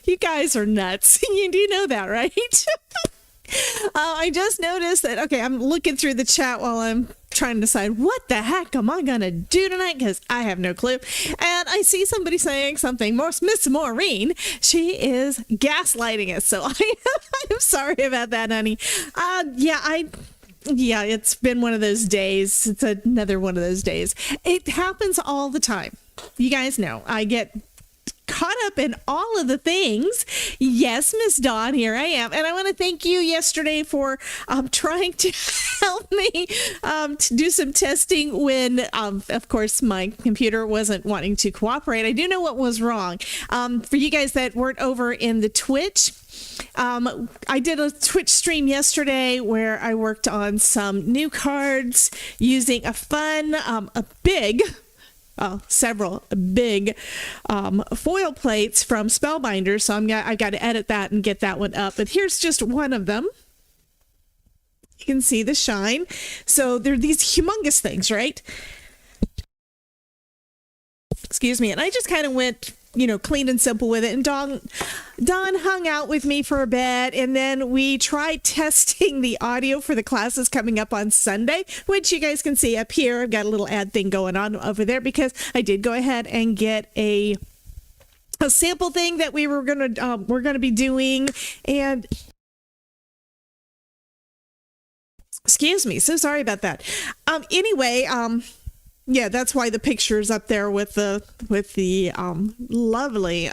You guys are nuts. You do know that, right? I just noticed that, okay, I'm looking through the chat while I'm trying to decide what the heck am I going to do tonight, because I have no clue. And I see somebody saying something, Miss Maureen, she is gaslighting us. So I'm sorry about that, honey. Yeah, it's been one of those days. It's another one of those days. It happens all the time. You guys know I get caught up in all of the things. Yes, Miss Dawn, here I am. And I want to thank you yesterday for trying to help me to do some testing when, of course, my computer wasn't wanting to cooperate. I do know what was wrong. For you guys that weren't over in the Twitch, I did a Twitch stream yesterday where I worked on some new cards using a fun, several big foil plates from Spellbinders. So I've got to edit that and get that one up. But here's just one of them. You can see the shine. So they're these humongous things, right? Excuse me. And I just kind of went, clean and simple with it. And Dawn hung out with me for a bit, and then we tried testing the audio for the classes coming up on Sunday, which you guys can see up here. I've got a little ad thing going on over there because I did go ahead and get a sample thing that we're gonna be doing. And excuse me, so sorry about that. Anyway, yeah, that's why the picture's up there with the lovely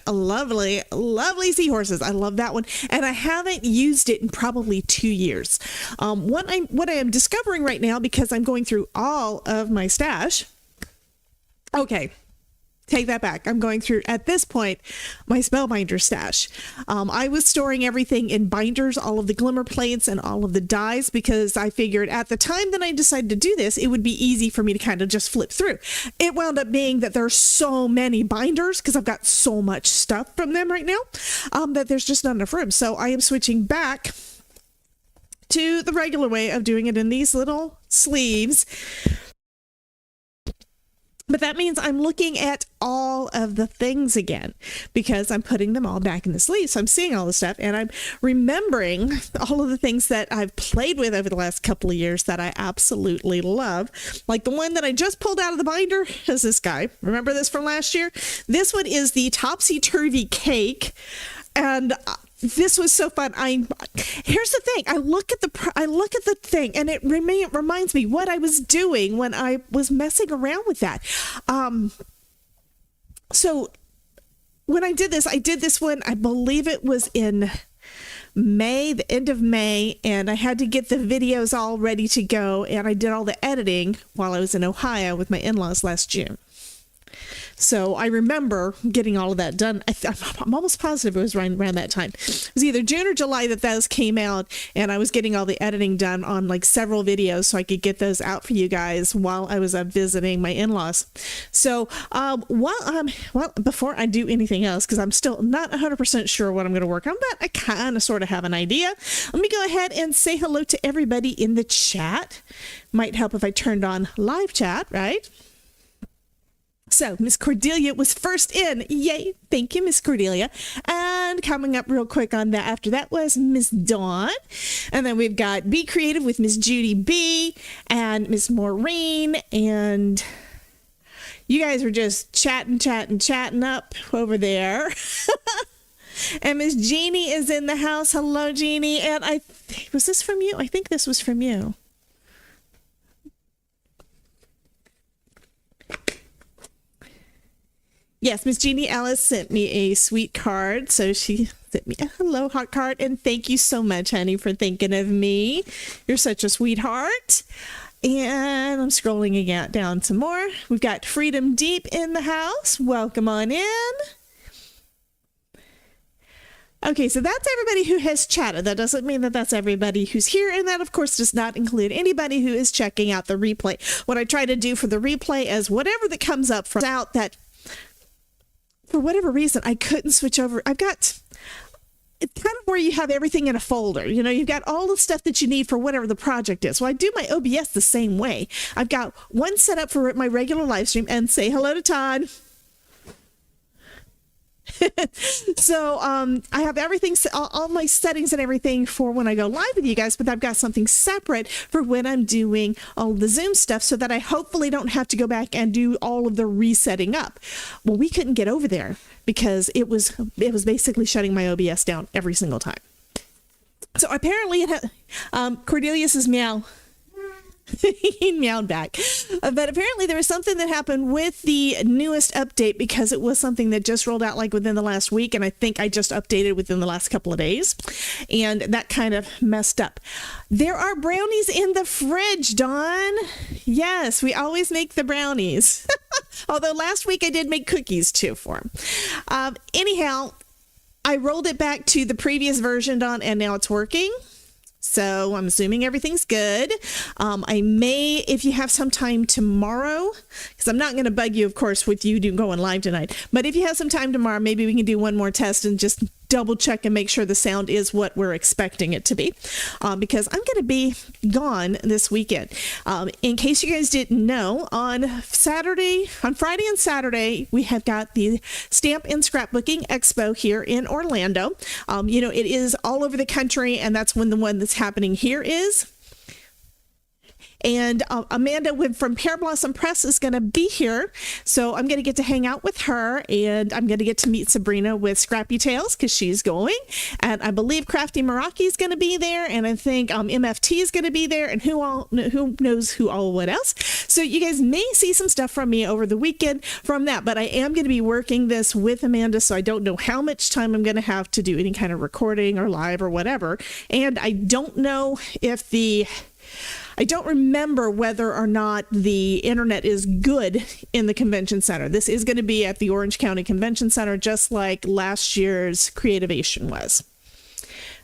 seahorses. I love that one, and I haven't used it in probably 2 years. What I am discovering right now, because I'm going through all of my stash. Okay. Take that back. I'm going through, at this point, my Spellbinder stash. I was storing everything in binders, all of the glimmer plates and all of the dies, because I figured at the time that I decided to do this, it would be easy for me to kind of just flip through. It wound up being that there's so many binders, because I've got so much stuff from them right now, that there's just not enough room. So I am switching back to the regular way of doing it in these little sleeves. But that means I'm looking at all of the things again, because I'm putting them all back in the sleeve. So I'm seeing all the stuff, and I'm remembering all of the things that I've played with over the last couple of years that I absolutely love. Like the one that I just pulled out of the binder is this guy. Remember this from last year? This one is the Topsy Turvy Cake. And this was so fun. Here's the thing. I look at the thing, and it reminds me what I was doing when I was messing around with that. So when I did this one, I believe it was in May, the end of May, and I had to get the videos all ready to go, and I did all the editing while I was in Ohio with my in-laws last June. So I remember getting all of that done. I'm almost positive it was around that time. It was either June or July that those came out, and I was getting all the editing done on like several videos so I could get those out for you guys while I was visiting my in-laws. So before I do anything else, because I'm still not 100% sure what I'm going to work on, but I kind of sort of have an idea. Let me go ahead and say hello to everybody in the chat. Might help if I turned on live chat, right? So Miss Cordelia was first in. Yay. Thank you, Miss Cordelia. And coming up real quick on that after that was Miss Dawn. And then we've got Be Creative with Miss Judy B and Miss Maureen. And you guys are just chatting up over there. And Miss Jeannie is in the house. Hello, Jeannie. And was this from you? I think this was from you. Yes, Miss Jeannie Ellis sent me a sweet card. So she sent me a hello heart card. And thank you so much, honey, for thinking of me. You're such a sweetheart. And I'm scrolling again down some more. We've got Freedom Deep in the house. Welcome on in. Okay, so that's everybody who has chatted. That doesn't mean that that's everybody who's here, and that, of course, does not include anybody who is checking out the replay. What I try to do for the replay is whatever that comes up from out that, for whatever reason, I couldn't switch over. I've got, it's kind of where you have everything in a folder. You know, you've got all the stuff that you need for whatever the project is. Well, I do my OBS the same way. I've got one set up for my regular live stream, and say hello to Todd. So I have everything, all my settings and everything for when I go live with you guys, but I've got something separate for when I'm doing all the Zoom stuff so that I hopefully don't have to go back and do all of the resetting up. Well, we couldn't get over there because it was basically shutting my OBS down every single time. So apparently Cordelius's meow. He meowed back. But apparently there was something that happened with the newest update because it was something that just rolled out like within the last week, and I think I just updated within the last couple of days, and that kind of messed up. There are brownies in the fridge, Dawn. Yes, we always make the brownies. Although last week I did make cookies too for him. Anyhow, I rolled it back to the previous version, Dawn, and now it's working. So I'm assuming everything's good. I may, if you have some time tomorrow, because I'm not going to bug you, of course, with you going live tonight. But if you have some time tomorrow, maybe we can do one more test and just double check and make sure the sound is what we're expecting it to be, because I'm going to be gone this weekend. In case you guys didn't know, on Friday and Saturday, we have got the Stamp and Scrapbooking Expo here in Orlando. It is all over the country, and that's when the one that's happening here is. And Amanda from Pear Blossom Press is going to be here. So I'm going to get to hang out with her, and I'm going to get to meet Sabrina with Scrappy Tales because she's going. And I believe Crafty Meraki is going to be there. And I think MFT is going to be there. And who knows who all what else. So you guys may see some stuff from me over the weekend from that. But I am going to be working this with Amanda. So I don't know how much time I'm going to have to do any kind of recording or live or whatever. And I don't know if I don't remember whether or not the internet is good in the convention center. This is going to be at the Orange County Convention Center, just like last year's Creativation was.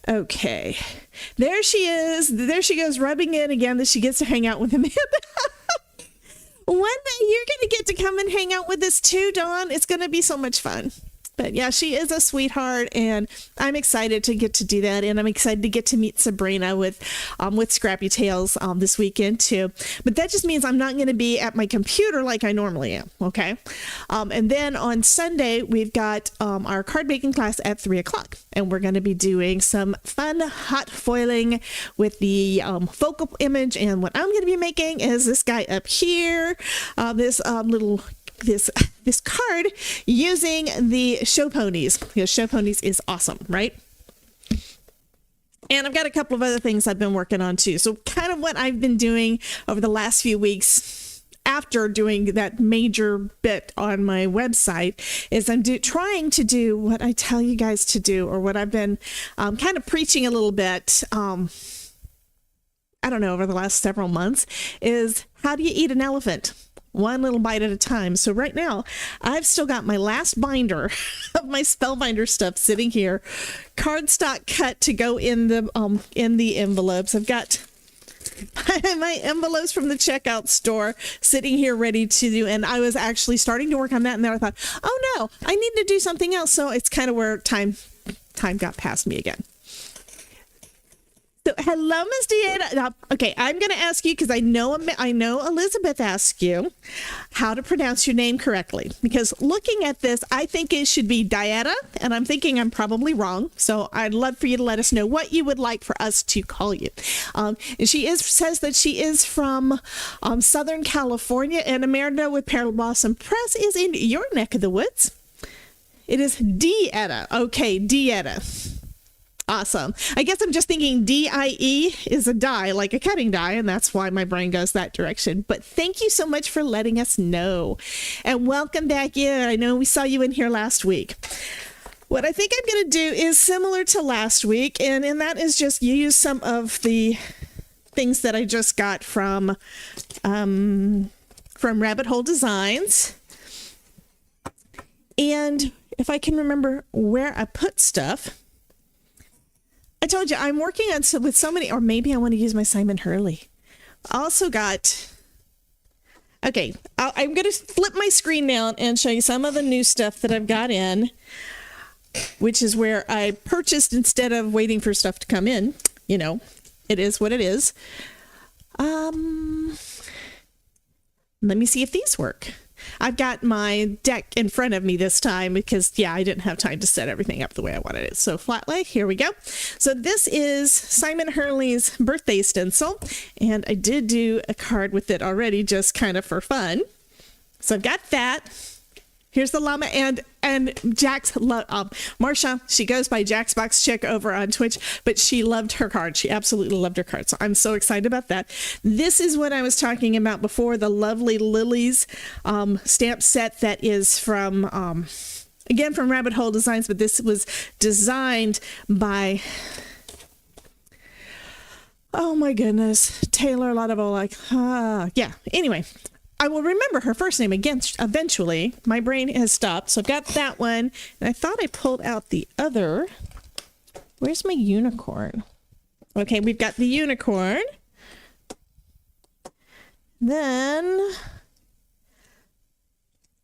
Okay, there she is. There she goes, rubbing in again that she gets to hang out with Amanda. One day you're going to get to come and hang out with us too, Dawn. It's going to be so much fun. But yeah, she is a sweetheart, and I'm excited to get to do that, and I'm excited to get to meet Sabrina with Scrappy Tales this weekend too. But that just means I'm not going to be at my computer like I normally am. Okay, and then on Sunday we've got our card making class at 3:00, and we're going to be doing some fun hot foiling with the focal image. And what I'm going to be making is this guy up here, this card using the show ponies, because show ponies is awesome, right? And I've got a couple of other things I've been working on too. So kind of what I've been doing over the last few weeks after doing that major bit on my website is I'm trying to do what I tell you guys to do, or what I've been kind of preaching a little bit, I don't know, over the last several months, is how do you eat an elephant? One little bite at a time. So right now, I've still got my last binder of my Spellbinder stuff sitting here, cardstock cut to go in the envelopes. I've got my envelopes from the checkout store sitting here ready to do, and I was actually starting to work on that, and then I thought, oh no, I need to do something else. So it's kind of where time got past me again. So, hello, Ms. Deanna. Okay, I'm going to ask you, because I know Elizabeth asked you how to pronounce your name correctly. Because looking at this, I think it should be Diana, and I'm thinking I'm probably wrong. So I'd love for you to let us know what you would like for us to call you. And she says that she is from Southern California, and Amanda with Pear Blossom Press is in your neck of the woods. It is Diana. Okay, Diana. Awesome. I guess I'm just thinking D-I-E is a die, like a cutting die, and that's why my brain goes that direction. But thank you so much for letting us know. And welcome back in. I know we saw you in here last week. What I think I'm going to do is similar to last week, and that is just use some of the things that I just got from Rabbit Hole Designs. And if I can remember where I put stuff, I told you I'm working on with so many, or maybe I want to use my Simon Hurley. Also got, okay, I'm going to flip my screen down and show you some of the new stuff that I've got in, which is where I purchased instead of waiting for stuff to come in. You know, it is what it is. Let me see if these work. I've got my deck in front of me this time because, yeah, I didn't have time to set everything up the way I wanted it. So flat lay, here we go. So this is Simon Hurley's birthday stencil, and I did do a card with it already just kind of for fun. So I've got that. Here's the llama, and Jack's Marsha, she goes by Jack's Box Chick over on Twitch, but she loved her card. She absolutely loved her card. So I'm so excited about that. This is what I was talking about before, the lovely Lilies stamp set that is from, again, from Rabbit Hole Designs, but this was designed by, oh my goodness, Taylor Latovola. Yeah, anyway. I will remember her first name again eventually. My brain has stopped. So I've got that one. And I thought I pulled out the other. Where's my unicorn? Okay, we've got the unicorn. Then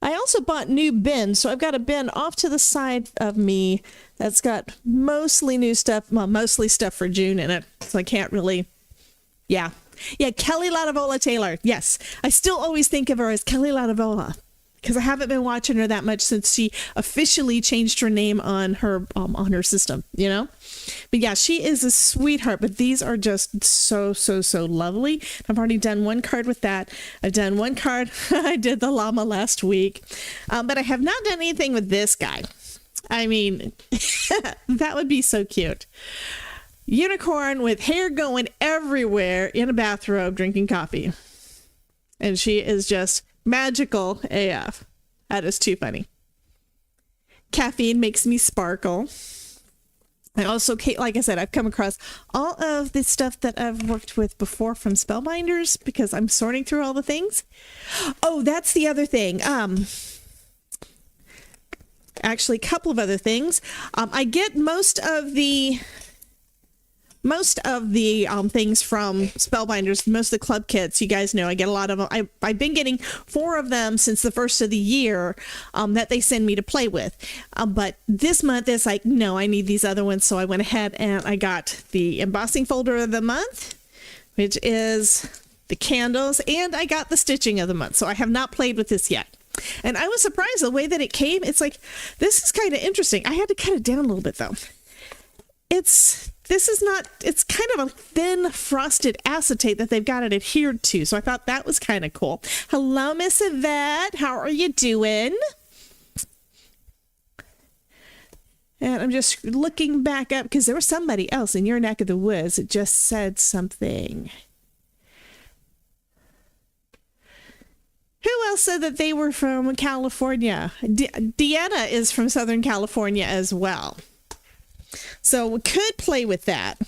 I also bought new bins. So I've got a bin off to the side of me that's got mostly new stuff. Well, mostly stuff for June in it. So I can't really, yeah. Yeah, Kelly Latovola Taylor. Yes, I still always think of her as Kelly Latovola because I haven't been watching her that much since she officially changed her name on her system, you know? But yeah, she is a sweetheart, but these are just so lovely. I've already done one card with that. I've done one card. I did the llama last week, but I have not done anything with this guy. I mean, that would be so cute. Unicorn with hair going everywhere in a bathrobe drinking coffee. And she is just magical AF. That is too funny. Caffeine makes me sparkle. I also, like I said, I've come across all of the stuff that I've worked with before from Spellbinders because I'm sorting through all the things. Oh, that's the other thing. Actually, a couple of other things. I get most of the things from Spellbinders, most of the club kits. You guys know I get a lot of them. I've been getting 4 of them since the first of the year that they send me to play with. But this month it's like, no, I need these other ones. So I went ahead and I got the embossing folder of the month, which is the candles, and I got the stitching of the month. So I have not played with this yet. And I was surprised the way that it came. It's like, this is kind of interesting. I had to cut it down a little bit though. It's kind of a thin frosted acetate that they've got it adhered to. So I thought that was kind of cool. Hello, Miss Yvette. How are you doing? And I'm just looking back up because there was somebody else in your neck of the woods that just said something. Who else said that they were from California? Deanna is from Southern California as well. So we could play with that.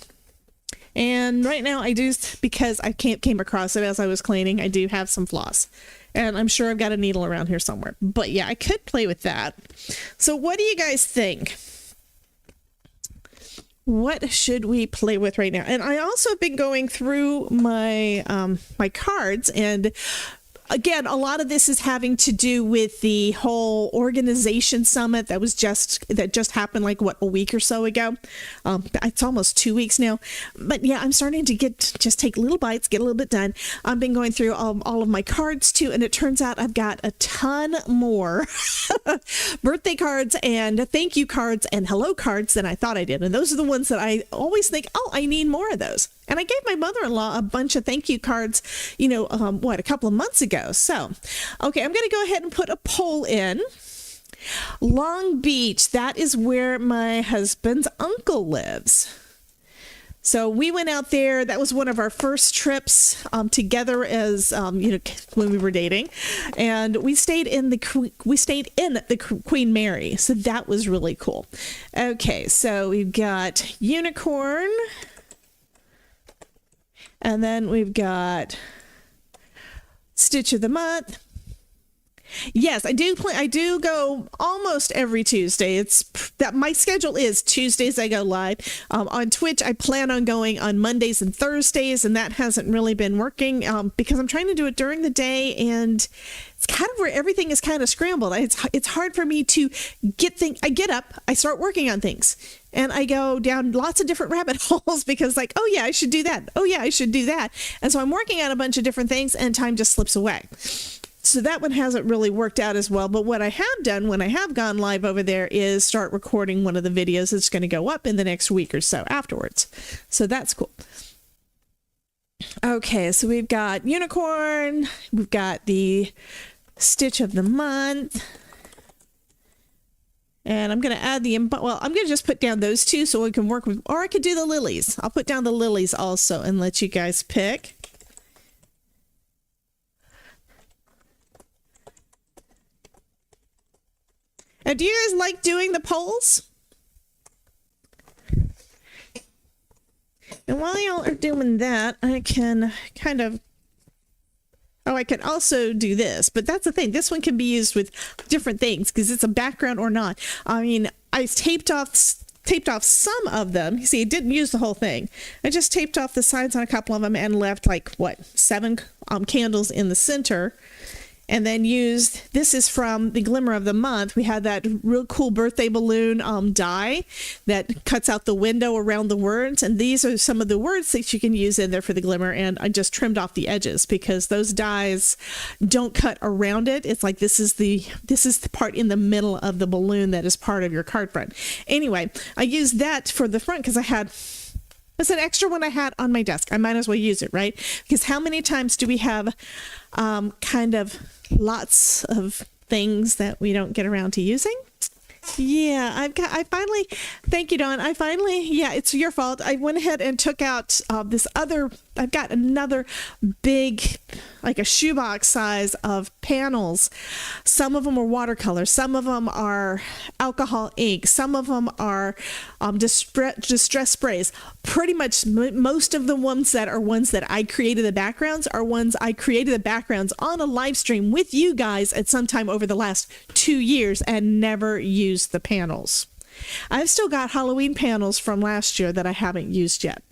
And right now I do, because I came across it as I was cleaning, I do have some floss. And I'm sure I've got a needle around here somewhere. But yeah, I could play with that. So what do you guys think? What should we play with right now? And I also have been going through my my cards, and again, a lot of this is having to do with the whole organization summit that just happened like a week or so ago. It's almost 2 weeks now, but yeah, I'm starting to take little bites, get a little bit done. I've been going through all of my cards too, and it turns out I've got a ton more birthday cards and thank you cards and hello cards than I thought I did, and those are the ones that I always think, oh, I need more of those. And I gave my mother-in-law a bunch of thank you cards, a couple of months ago. So, okay, I'm going to go ahead and put a poll in. Long Beach, that is where my husband's uncle lives. So we went out there. That was one of our first trips together as, when we were dating. And we stayed in the Queen Mary. So that was really cool. Okay, so we've got Unicorn. And then we've got Stitch of the Month. Yes, I do go almost every Tuesday. It's that my schedule is Tuesdays I go live. On Twitch, I plan on going on Mondays and Thursdays, and that hasn't really been working because I'm trying to do it during the day, and it's kind of where everything is kind of scrambled. It's hard for me to get things. I get up, I start working on things, and I go down lots of different rabbit holes because like, oh yeah, I should do that. Oh yeah, I should do that. And so I'm working on a bunch of different things, and time just slips away. So that one hasn't really worked out as well. But what I have done when I have gone live over there is start recording one of the videos that's going to go up in the next week or so afterwards. So that's cool. Okay, so we've got unicorn. We've got the stitch of the month. And I'm going to add well, I'm going to just put down those two so we can work with, or I could do the lilies. I'll put down the lilies also and let you guys pick. And do you guys like doing the polls? And while y'all are doing that, I can kind of, I can also do this, but that's the thing. This one can be used with different things because it's a background or not. I mean, I taped off some of them. You see, I didn't use the whole thing. I just taped off the sides on a couple of them and left like, what, 7 candles in the center. And then used, this is from the Glimmer of the Month. We had that real cool birthday balloon die that cuts out the window around the words. And these are some of the words that you can use in there for the glimmer. And I just trimmed off the edges because those dies don't cut around it. It's like this is the part in the middle of the balloon that is part of your card front. Anyway, I used that for the front because it's an extra one I had on my desk. I might as well use it, right? Because how many times do we have kind of lots of things that we don't get around to using? Yeah, I finally, thank you, Dawn. Yeah, it's your fault. I went ahead and took out I've got another big, like a shoebox size of panels. Some of them are watercolor. Some of them are alcohol ink. Some of them are distress sprays. Pretty much most of the ones that I created the backgrounds are ones I created the backgrounds on a live stream with you guys at some time over the last 2 years and never used the panels. I've still got Halloween panels from last year that I haven't used yet.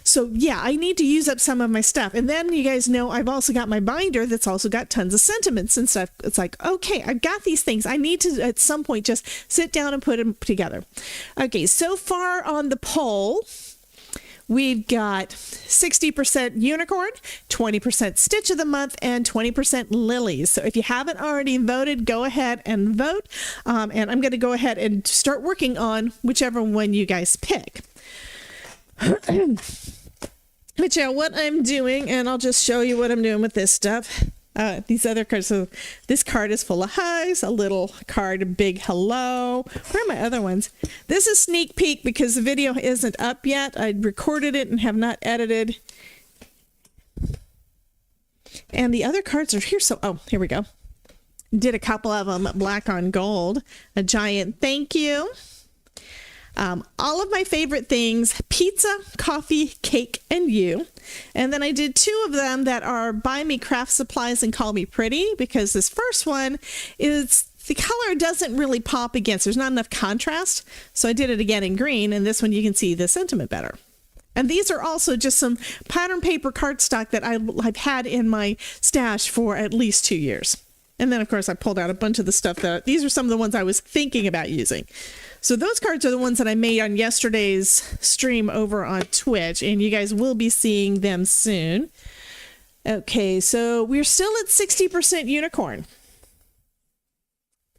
So yeah, I need to use up some of my stuff. And then you guys know I've also got my binder that's also got tons of sentiments and stuff. It's like, okay, I've got these things. I need to at some point just sit down and put them together. Okay, so far on the poll, we've got 60% unicorn, 20% stitch of the month, and 20% lilies. So if you haven't already voted, go ahead and vote. And I'm going to go ahead and start working on whichever one you guys pick. But yeah, what I'm doing, and I'll just show you what I'm doing with this stuff. These other cards. So this card is full of hugs, a little card, a big hello. Where are my other ones? This is sneak peek because the video isn't up yet. I recorded it and have not edited. And the other cards are here. So, here we go. Did a couple of them black on gold. A giant thank you. All of my favorite things, pizza, coffee, cake, and you. And then I did 2 of them that are buy me craft supplies and call me pretty, because this first one is, the color doesn't really pop against. There's not enough contrast. So I did it again in green, and this one you can see the sentiment better. And these are also just some pattern paper cardstock that I've had in my stash for at least 2 years. And then, of course, I pulled out a bunch of the stuff these are some of the ones I was thinking about using. So those cards are the ones that I made on yesterday's stream over on Twitch, and you guys will be seeing them soon. Okay, so we're still at 60% unicorn.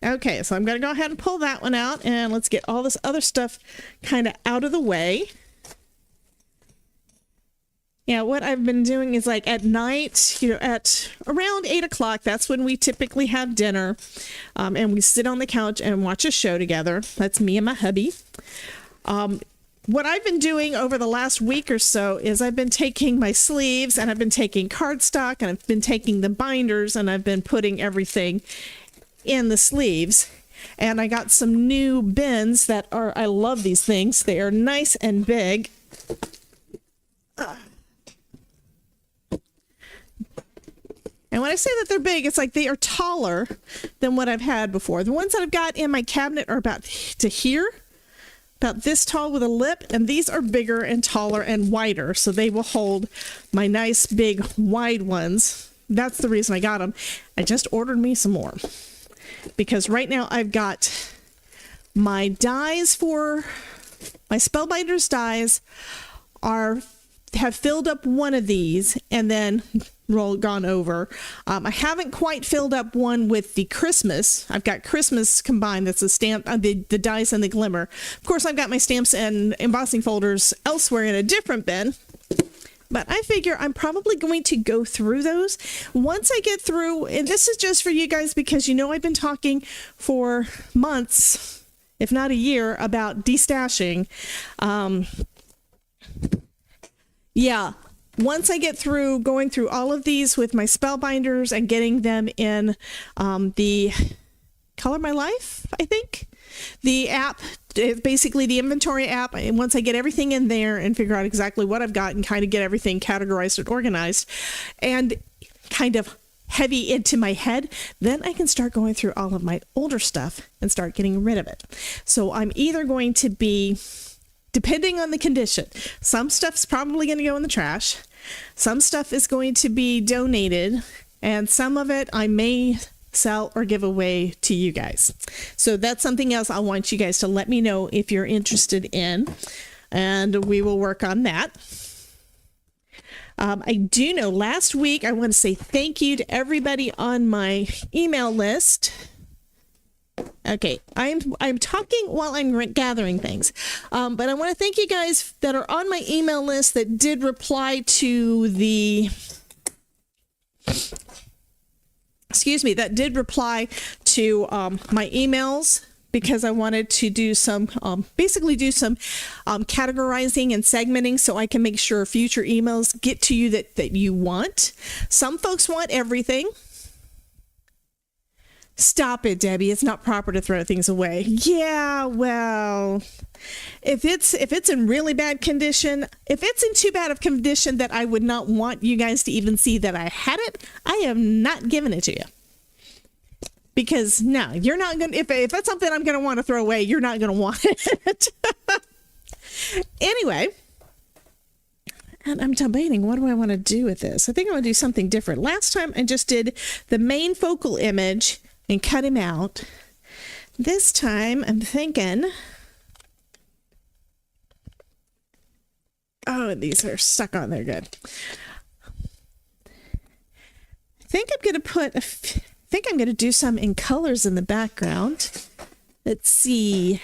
Okay, so I'm going to go ahead and pull that one out, and let's get all this other stuff kind of out of the way. Yeah, what I've been doing is like at night, at around 8 o'clock, that's when we typically have dinner. And we sit on the couch and watch a show together. That's me and my hubby. What I've been doing over the last week or so is I've been taking my sleeves and I've been taking cardstock and I've been taking the binders and I've been putting everything in the sleeves. And I got some new bins that I love these things. They are nice and big. And when I say that they're big, it's like they are taller than what I've had before. The ones that I've got in my cabinet are about to here, about this tall with a lip, and these are bigger and taller and wider, so they will hold my nice big wide ones. That's the reason I got them. I just ordered me some more because right now I've got my dies for my Spellbinders dies have filled up one of these, and then gone over. I haven't quite filled up one with the Christmas. I've got Christmas combined. That's a stamp, the dice and the glimmer. Of course, I've got my stamps and embossing folders elsewhere in a different bin. But I figure I'm probably going to go through those once I get through. And this is just for you guys because you know I've been talking for months, if not a year, about destashing. Yeah, once I get through going through all of these with my spellbinders and getting them in the Color My Life, I think. The app is basically the inventory app. And once I get everything in there and figure out exactly what I've got and kind of get everything categorized and organized and kind of heavy into my head, then I can start going through all of my older stuff and start getting rid of it. So I'm either going to be, depending on the condition, some stuff's probably going to go in the trash. Some stuff is going to be donated, and some of it I may sell or give away to you guys. So that's something else I want you guys to let me know if you're interested in, and we will work on that. I do know last week, I want to say thank you to everybody on my email list. Okay, I'm talking while I'm gathering things, but I want to thank you guys that are on my email list that did reply to the that did reply to my emails, because I wanted to do some, basically do some categorizing and segmenting so I can make sure future emails get to you that you want. Some folks want everything. Stop it, Debbie. It's not proper to throw things away. Yeah, well, if it's in really bad condition, if it's in too bad of condition that I would not want you guys to even see that I had it, I am not giving it to you. Because no, you're not going to, if that's something I'm going to want to throw away, you're not going to want it. Anyway, and I'm debating, what do I want to do with this? I think I want to do something different. Last time I just did the main focal image and cut him out. This time I'm thinking, oh, these are stuck on there good. I think I'm going to put, I think I'm going to do some in colors in the background. Let's see.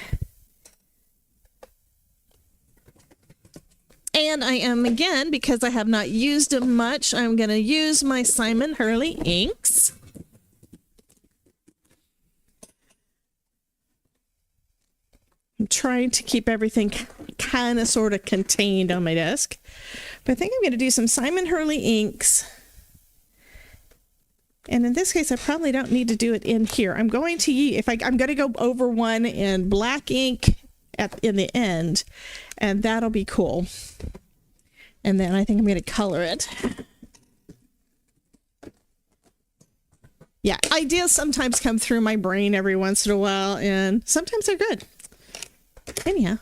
And I am, again, because I have not used them much, I'm going to use my Simon Hurley inks. I'm trying to keep everything kind of sort of contained on my desk. But I think I'm going to do some Simon Hurley inks. And in this case, I probably don't need to do it in here. I'm going to, I'm going to go over one in black ink in the end, and that'll be cool. And then I think I'm going to color it. Yeah, ideas sometimes come through my brain every once in a while, and sometimes they're good. Anyhow,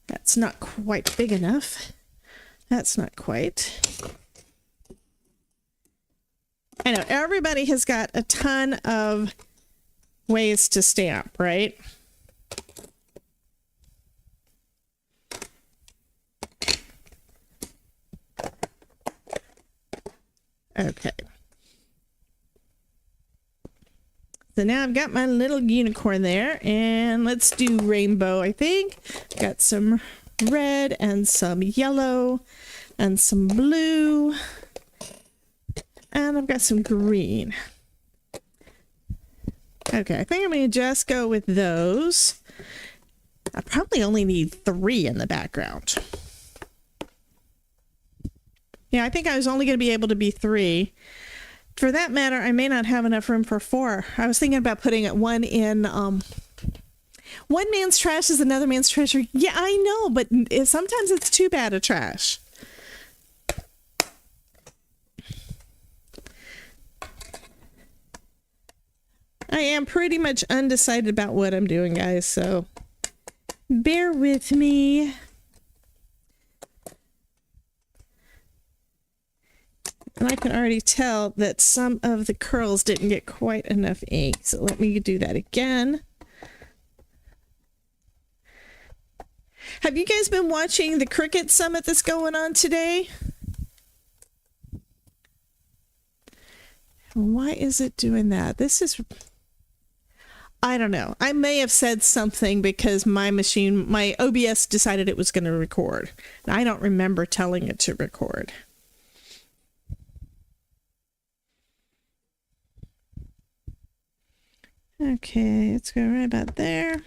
that's not quite big enough. That's not quite. I know everybody has got a ton of ways to stamp, right? Okay. So now I've got my little unicorn there, and let's do rainbow, I think. Got some red and some yellow and some blue. And I've got some green. Okay, I think I'm going to just go with those. I probably only need 3 in the background. Yeah, I think I was only going to be able to be 3. For that matter, I may not have enough room for 4. I was thinking about putting one in, one man's trash is another man's treasure. Yeah, I know, but sometimes it's too bad a trash. I am pretty much undecided about what I'm doing, guys, so bear with me. And I can already tell that some of the curls didn't get quite enough ink, so let me do that again. Have you guys been watching the Cricut Summit that's going on today? Why is it doing that? This is, I don't know. I may have said something because my machine, my OBS decided it was going to record. I don't remember telling it to record. Okay, let's go right about there.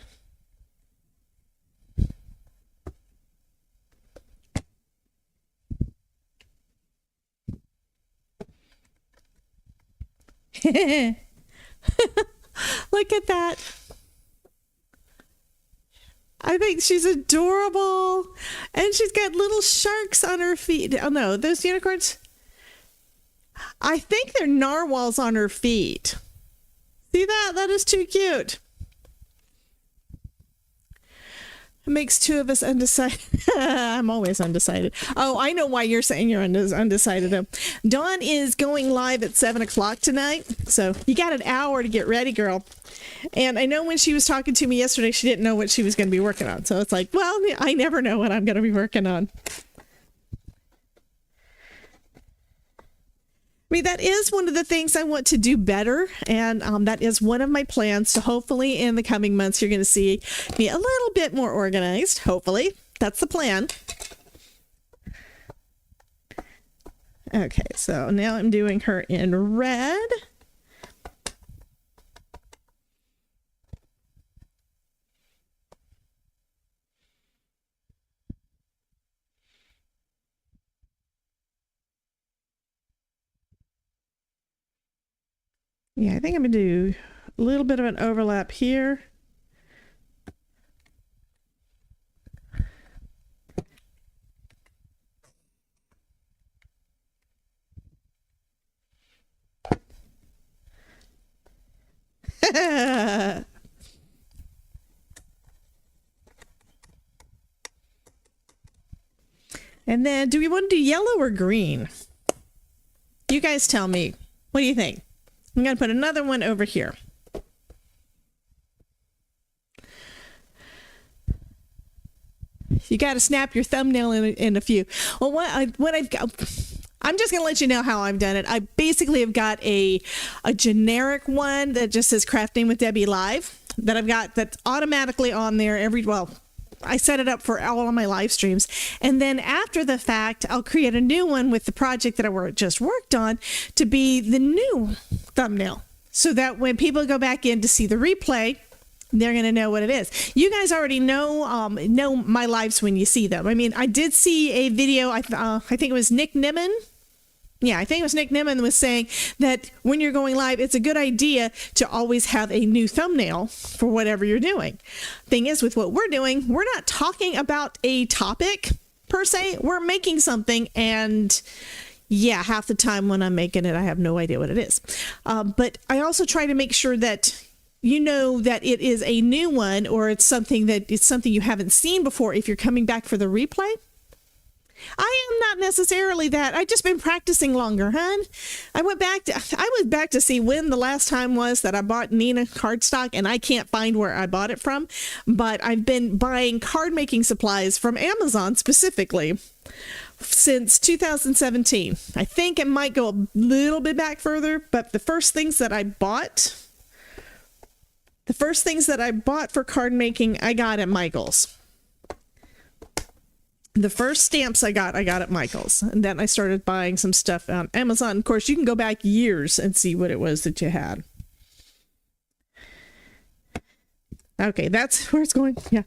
Look at that. I think she's adorable. And she's got little sharks on her feet. Oh no, those unicorns. I think they're narwhals on her feet. See that? That is too cute. It makes two of us undecided. I'm always undecided. Oh, I know why you're saying you're undecided. Dawn is going live at 7 o'clock tonight. So you got an hour to get ready, girl. And I know when she was talking to me yesterday, she didn't know what she was going to be working on. So it's like, well, I never know what I'm going to be working on. I mean, that is one of the things I want to do better, and that is one of my plans. So hopefully in the coming months, you're going to see me a little bit more organized. Hopefully. That's the plan. Okay, so now I'm doing her in red. Yeah, I think I'm going to do a little bit of an overlap here. And then, do we want to do yellow or green? You guys tell me. What do you think? I'm going to put another one over here. You got to snap your thumbnail in a few. Well, what I've got, I'm just going to let you know how I've done it. I basically have got a generic one that just says Crafting with Debbie Live that I've got that's automatically on there well, I set it up for all of my live streams. And then after the fact, I'll create a new one with the project that I just worked on to be the new thumbnail. So that when people go back in to see the replay, they're going to know what it is. You guys already know my lives when you see them. I mean, I did see a video, I think it was Nick Nimmin. Yeah, I think it was Nick Nimmin was saying that when you're going live, it's a good idea to always have a new thumbnail for whatever you're doing. Thing is, with what we're doing, we're not talking about a topic per se. We're making something, and yeah, half the time when I'm making it, I have no idea what it is. But I also try to make sure that you know that it is a new one, or it's something you haven't seen before if you're coming back for the replay. I am not necessarily that. I've just been practicing longer, hun. I went back to see when the last time was that I bought Nina cardstock, and I can't find where I bought it from. But I've been buying card making supplies from Amazon specifically since 2017. I think it might go a little bit back further, but the first things that I bought for card making, I got at Michael's. The first stamps I got at Michael's, and then I started buying some stuff on Amazon. Of course, you can go back years and see what it was that you had. Okay, that's where it's going. Yeah.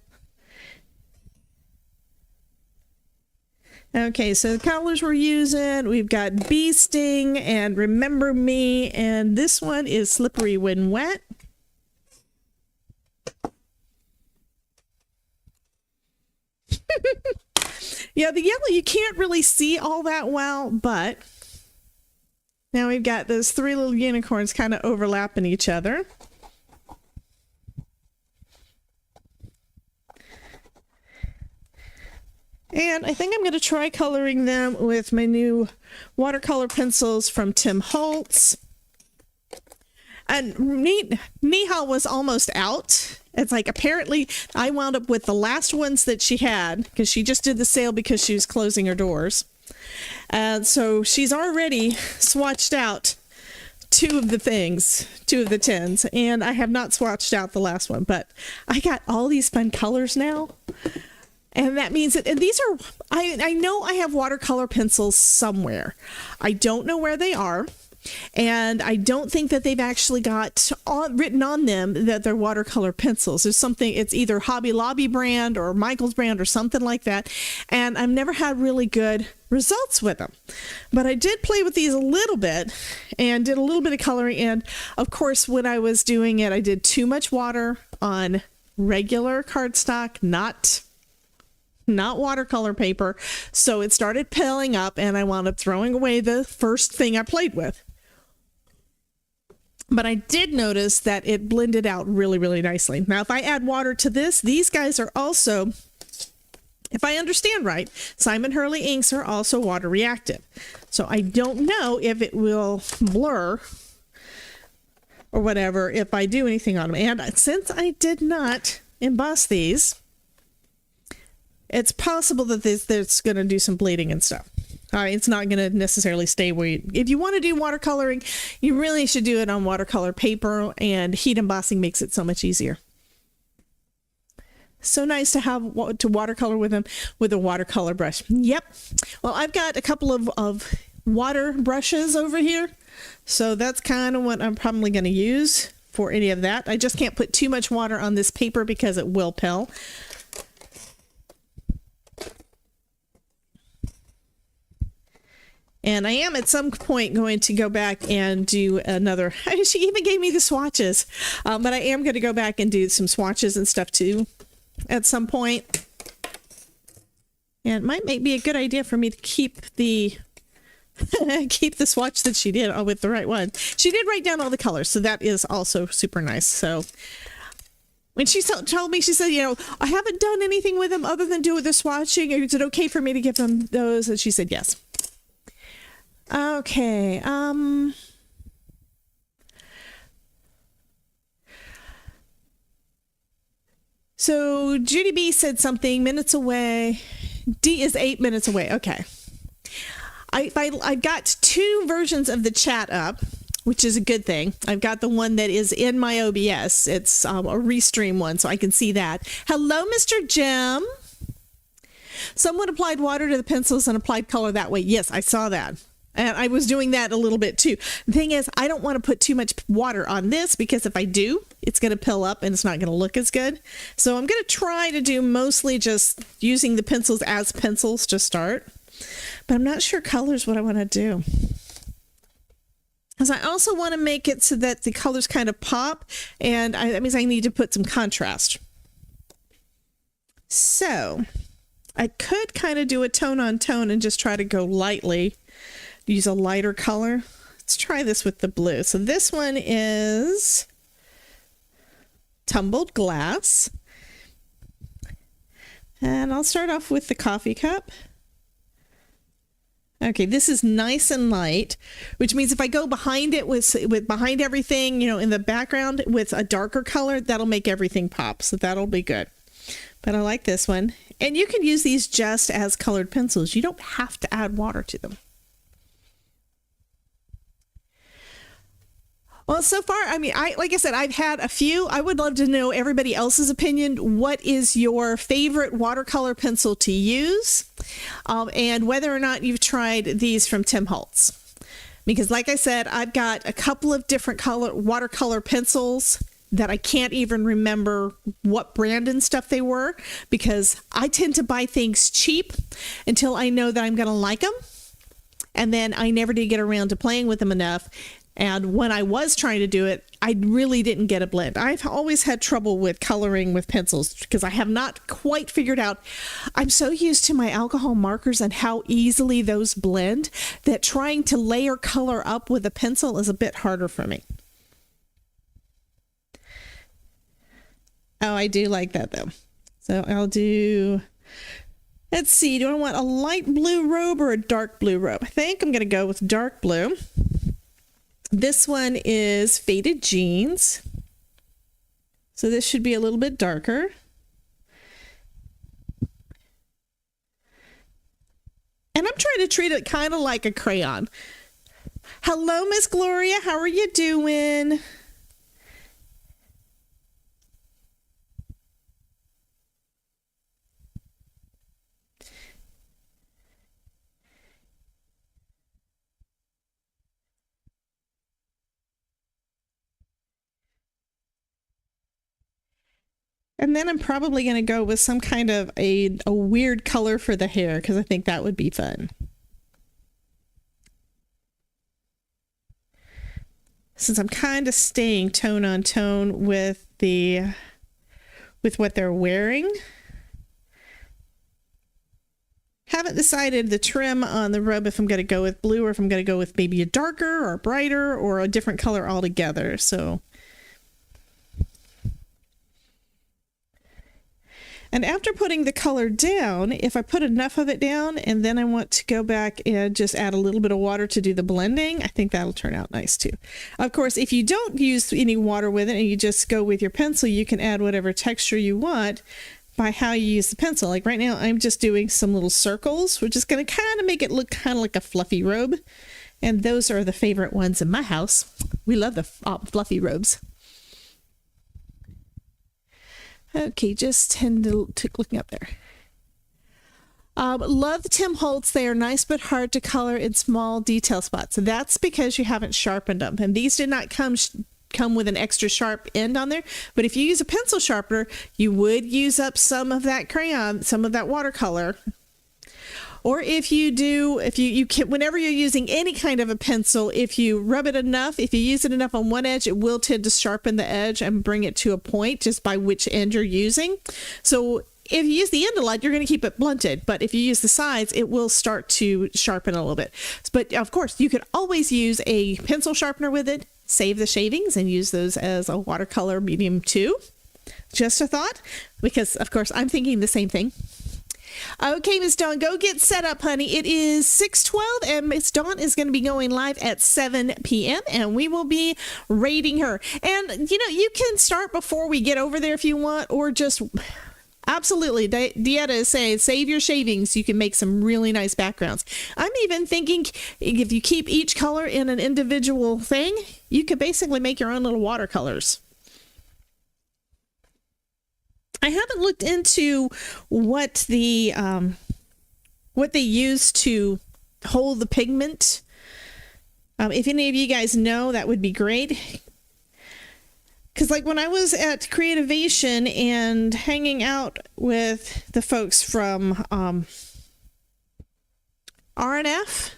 Okay, so the colors we're using, we've got Bee Sting and Remember Me, and this one is Slippery When Wet. Yeah, the yellow you can't really see all that well, but now we've got those three little unicorns kind of overlapping each other. And I think I'm going to try coloring them with my new watercolor pencils from Tim Holtz. And Nihal was almost out. It's like, apparently I wound up with the last ones that she had because she just did the sale because she was closing her doors. And so she's already swatched out two of the tins, and I have not swatched out the last one, but I got all these fun colors now. And that means that, and these are, I know I have watercolor pencils somewhere. I don't know where they are. And I don't think that they've actually got written on them that they're watercolor pencils. There's something, it's either Hobby Lobby brand or Michael's brand or something like that. And I've never had really good results with them. But I did play with these a little bit and did a little bit of coloring. And of course, when I was doing it, I did too much water on regular cardstock, not watercolor paper. So it started piling up and I wound up throwing away the first thing I played with. But I did notice that it blended out really, really nicely. Now, if I add water to this, these guys are also, if I understand right, Simon Hurley inks are also water reactive. So I don't know if it will blur or whatever if I do anything on them. And since I did not emboss these, it's possible that that's going to do some bleeding and stuff. It's not going to necessarily stay where if you want to do watercoloring, you really should do it on watercolor paper, and heat embossing makes it so much easier. So nice to have to watercolor with them with a watercolor brush. Yep. Well, I've got a couple of water brushes over here. So that's kind of what I'm probably going to use for any of that. I just can't put too much water on this paper because it will pill. And I am at some point going to go back and do another, she even gave me the swatches, but I am going to go back and do some swatches and stuff too at some point. And it might be a good idea for me to keep the swatch that she did with the right one. She did write down all the colors, so that is also super nice. So when she told me, she said, I haven't done anything with them other than do the swatching. Is it okay for me to give them those? And she said yes. Okay, so Judy B said something, minutes away. D is 8 minutes away. Okay. I got two versions of the chat up, which is a good thing. I've got the one that is in my OBS. It's a restream one, so I can see that. Hello, Mr. Jim. Someone applied water to the pencils and applied color that way. Yes, I saw that. And I was doing that a little bit too. The thing is, I don't want to put too much water on this because if I do, it's going to pill up and it's not going to look as good. So I'm going to try to do mostly just using the pencils as pencils to start. But I'm not sure colors what I want to do. Because I also want to make it so that the colors kind of pop. And that means I need to put some contrast. So I could kind of do a tone on tone and just try to go lightly. Use a lighter color. Let's try this with the blue. So this one is Tumbled Glass. And I'll start off with the coffee cup. Okay, this is nice and light, which means if I go behind it with behind everything, in the background with a darker color, that'll make everything pop. So that'll be good. But I like this one. And you can use these just as colored pencils. You don't have to add water to them. Well, so far, like I said, I've had a few. I would love to know everybody else's opinion. What is your favorite watercolor pencil to use? And whether or not you've tried these from Tim Holtz. Because like I said, I've got a couple of different watercolor pencils that I can't even remember what brand and stuff they were. Because I tend to buy things cheap until I know that I'm going to like them. And then I never did get around to playing with them enough. And when I was trying to do it, I really didn't get a blend. I've always had trouble with coloring with pencils because I have not quite figured out. I'm so used to my alcohol markers and how easily those blend that trying to layer color up with a pencil is a bit harder for me. Oh, I do like that though. So I'll do, let's see, do I want a light blue robe or a dark blue robe? I think I'm going to go with dark blue. This one is Faded Jeans. So this should be a little bit darker. And I'm trying to treat it kind of like a crayon. Hello, Miss Gloria. How are you doing? And then I'm probably going to go with some kind of a weird color for the hair because I think that would be fun. Since I'm kind of staying tone on tone with what they're wearing. Haven't decided the trim on the robe if I'm going to go with blue or if I'm going to go with maybe a darker or a brighter or a different color altogether. So, and after putting the color down, if I put enough of it down and then I want to go back and just add a little bit of water to do the blending, I think that'll turn out nice too. Of course, if you don't use any water with it and you just go with your pencil, you can add whatever texture you want by how you use the pencil. Like right now, I'm just doing some little circles, which is going to kind of make it look kind of like a fluffy robe. And those are the favorite ones in my house. We love the fluffy robes. Okay, just tend to looking up there. Love the Tim Holtz. They are nice but hard to color in small detail spots. That's because you haven't sharpened them. And these did not come with an extra sharp end on there. But if you use a pencil sharpener, you would use up some of that crayon, some of that watercolor. Or if you do, you can, whenever you're using any kind of a pencil, if you rub it enough, if you use it enough on one edge, it will tend to sharpen the edge and bring it to a point just by which end you're using. So if you use the end a lot, you're going to keep it blunted. But if you use the sides, it will start to sharpen a little bit. But of course, you could always use a pencil sharpener with it, save the shavings, and use those as a watercolor medium too. Just a thought, because of course, I'm thinking the same thing. Okay, Miss Dawn, go get set up, honey. It is 6:12, and Miss Dawn is going to be going live at 7 p.m., and we will be rating her. And, you can start before we get over there if you want, or just... Absolutely. Dieta is saying, save your shavings. You can make some really nice backgrounds. I'm even thinking if you keep each color in an individual thing, you could basically make your own little watercolors. I haven't looked into what they use to hold the pigment. If any of you guys know, that would be great. Because like when I was at Creativation and hanging out with the folks from RNF,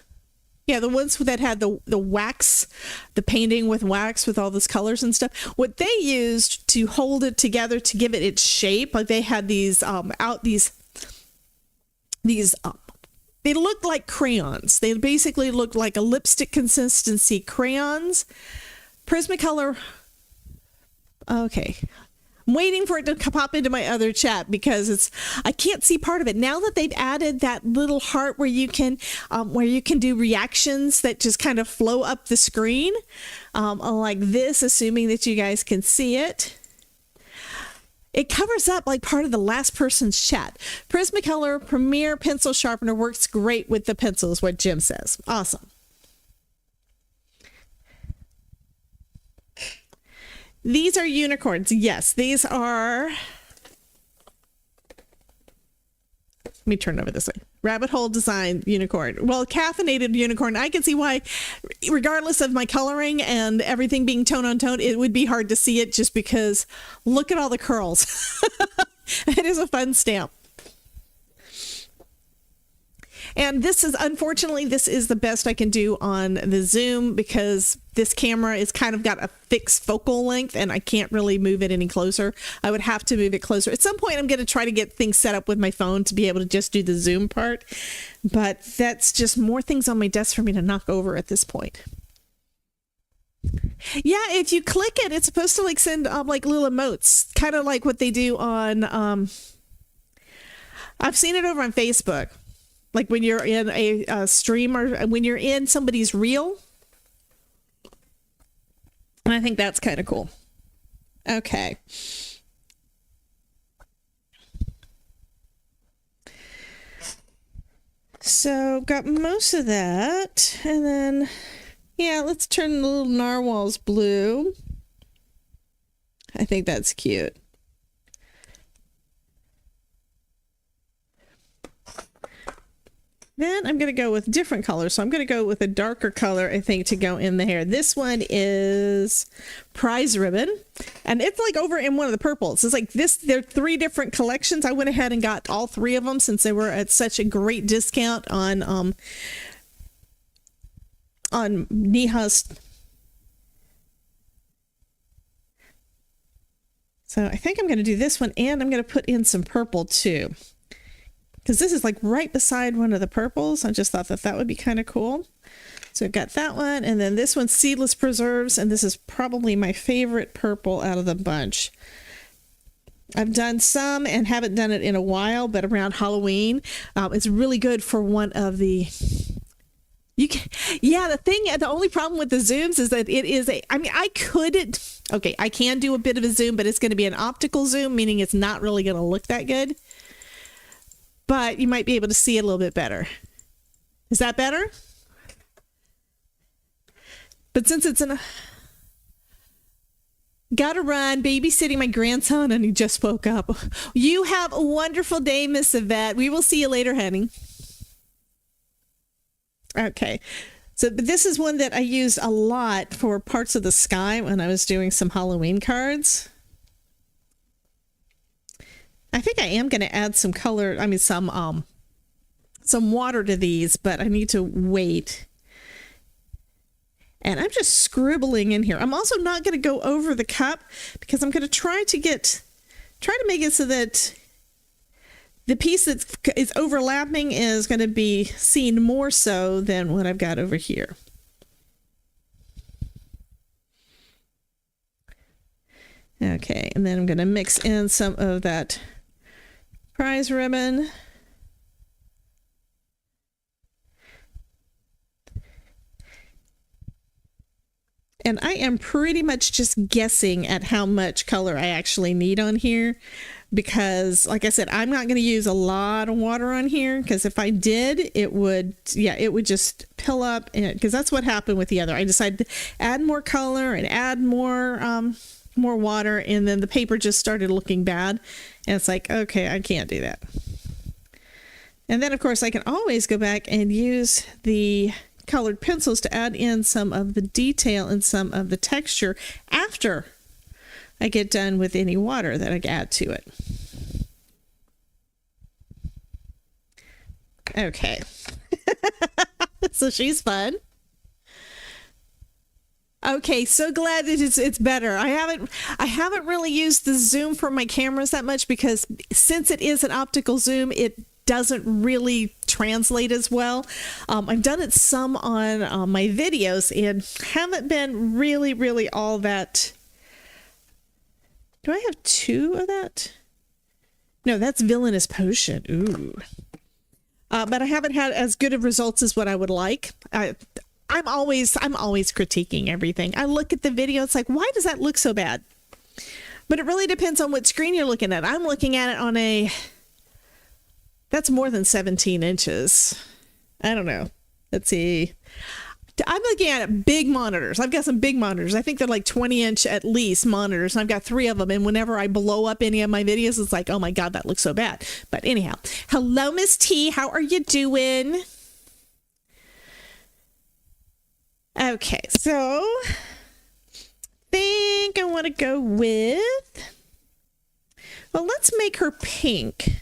yeah, the ones that had the wax, the painting with wax with all those colors and stuff. What they used to hold it together to give it its shape, like they had these they looked like crayons. They basically looked like a lipstick consistency crayons. Prismacolor. Okay. I'm waiting for it to pop into my other chat because I can't see part of it. Now that they've added that little heart where you can do reactions that just kind of flow up the screen, like this, assuming that you guys can see it. It covers up like part of the last person's chat. Prismacolor Premier Pencil Sharpener works great with the pencils, what Jim says. Awesome. These are unicorns. Yes, these are... Let me turn it over this way. Rabbit hole design unicorn. Well, caffeinated unicorn. I can see why, regardless of my coloring and everything being tone on tone, it would be hard to see it just because look at all the curls. It is a fun stamp. And this is, unfortunately, this is the best I can do on the Zoom because this camera is kind of got a fixed focal length and I can't really move it any closer. I would have to move it closer. At some point, I'm going to try to get things set up with my phone to be able to just do the Zoom part. But that's just more things on my desk for me to knock over at this point. Yeah, if you click it, it's supposed to like send like little emotes, kind of like what they do on, I've seen it over on Facebook. Like when you're in a stream or when you're in somebody's reel. And I think that's kind of cool. Okay. So got most of that. And then Yeah, let's turn the little narwhals blue. I think that's cute. Then I'm going to go with different colors. So I'm going to go with a darker color, I think, to go in the hair. This one is Prize Ribbon. And it's like over in one of the purples. It's like this, there are 3 different collections. I went ahead and got all 3 of them since they were at such a great discount on Neha's. So I think I'm going to do this one, and I'm going to put in some purple too, because this is like right beside one of the purples. I just thought that that would be kind of cool. So I've got that one, and then this one's Seedless Preserves, and this is probably my favorite purple out of the bunch. I've done some and haven't done it in a while, but around Halloween, it's really good for one of the... You can, yeah, the only problem with the zooms is that it is I couldn't, okay, I can do a bit of a zoom, but it's going to be an optical zoom, meaning it's not really going to look that good. But you might be able to see it a little bit better. Is that better? But since it's gotta run, babysitting my grandson, and he just woke up. You have a wonderful day, Miss Yvette. We will see you later, honey. Okay. So this is one that I used a lot for parts of the sky when I was doing some Halloween cards. I think I am going to add some color, I mean some water to these, but I need to wait. And I'm just scribbling in here. I'm also not going to go over the cup because I'm going to try to make it so that the piece that is overlapping is going to be seen more so than what I've got over here. Okay, and then I'm going to mix in some of that prize ribbon. And I am pretty much just guessing at how much color I actually need on here, because like I said, I'm not going to use a lot of water on here, because if I did, it would just pill up, because that's what happened with the other. I decided to add more color and add more water, and then the paper just started looking bad, and it's like, okay, I can't do that. And then of course I can always go back and use the colored pencils to add in some of the detail and some of the texture after I get done with any water that I add to it. Okay. So she's fun. Okay, so glad that it's better. I haven't really used the zoom for my cameras that much, because since it is an optical zoom, it doesn't really translate as well. I've done it some on my videos and haven't been really all that. Do I have 2 of that? No, that's Villainous Potion. Ooh. But I haven't had as good of results as what I would like. I'm always critiquing everything. I look at the video, it's like, why does that look so bad? But it really depends on what screen you're looking at. I'm looking at it on that's more than 17 inches. I don't know. Let's see. I'm looking at big monitors. I've got some big monitors. I think they're like 20-inch at least monitors, and I've got 3 of them. And whenever I blow up any of my videos, it's like, oh my God, that looks so bad. But anyhow, hello, Miss T. How are you doing? Okay, so I think I want to go with, well, let's make her pink.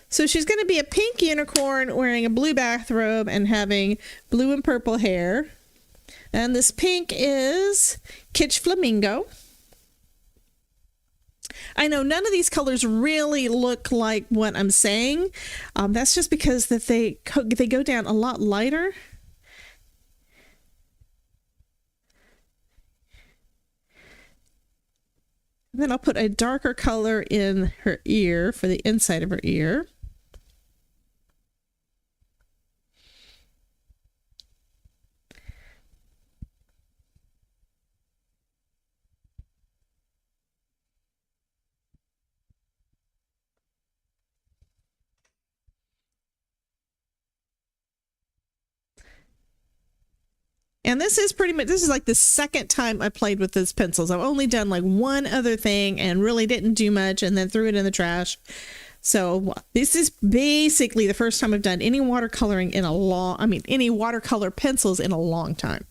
So she's going to be a pink unicorn wearing a blue bathrobe and having blue and purple hair. And this pink is Kitsch Flamingo. I know none of these colors really look like what I'm saying. That's just because that they go down a lot lighter. And then I'll put a darker color in her ear for the inside of her ear. And this is pretty much, this is like the second time I played with these pencils. I've only done like one other thing and really didn't do much and then threw it in the trash. So this is basically the first time I've done any watercoloring in a long, any watercolor pencils in a long time.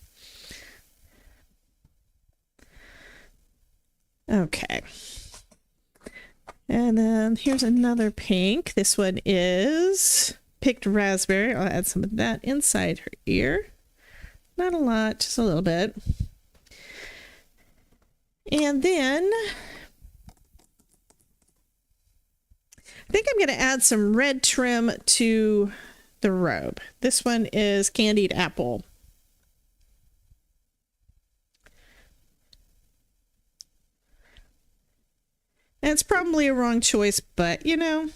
Okay. And then here's another pink. This one is picked raspberry. I'll add some of that inside her ear. Not a lot, just a little bit. And then I think I'm going to add some red trim to the robe. This one is candied apple. And it's probably a wrong choice, but you know,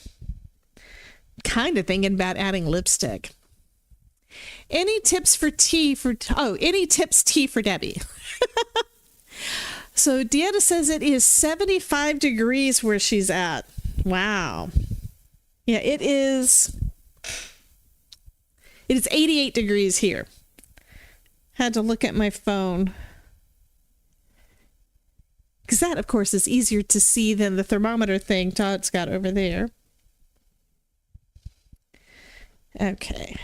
kind of thinking about adding lipstick. Any tips for tea for, any tips tea for Debbie? So Deanna says it is 75 degrees where she's at. Wow. Yeah, it is 88 degrees here. Had to look at my phone. Because that, of course, is easier to see than the thermometer thing Todd's got over there. Okay.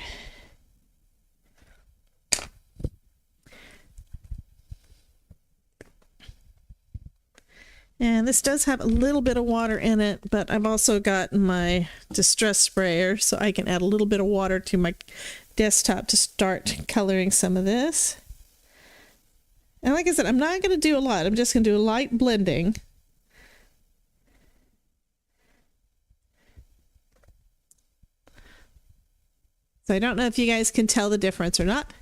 And this does have a little bit of water in it, but I've also got my distress sprayer, so I can add a little bit of water to my desktop to start coloring some of this. And like I said, I'm not going to do a lot. I'm just going to do a light blending. So I don't know if you guys can tell the difference or not.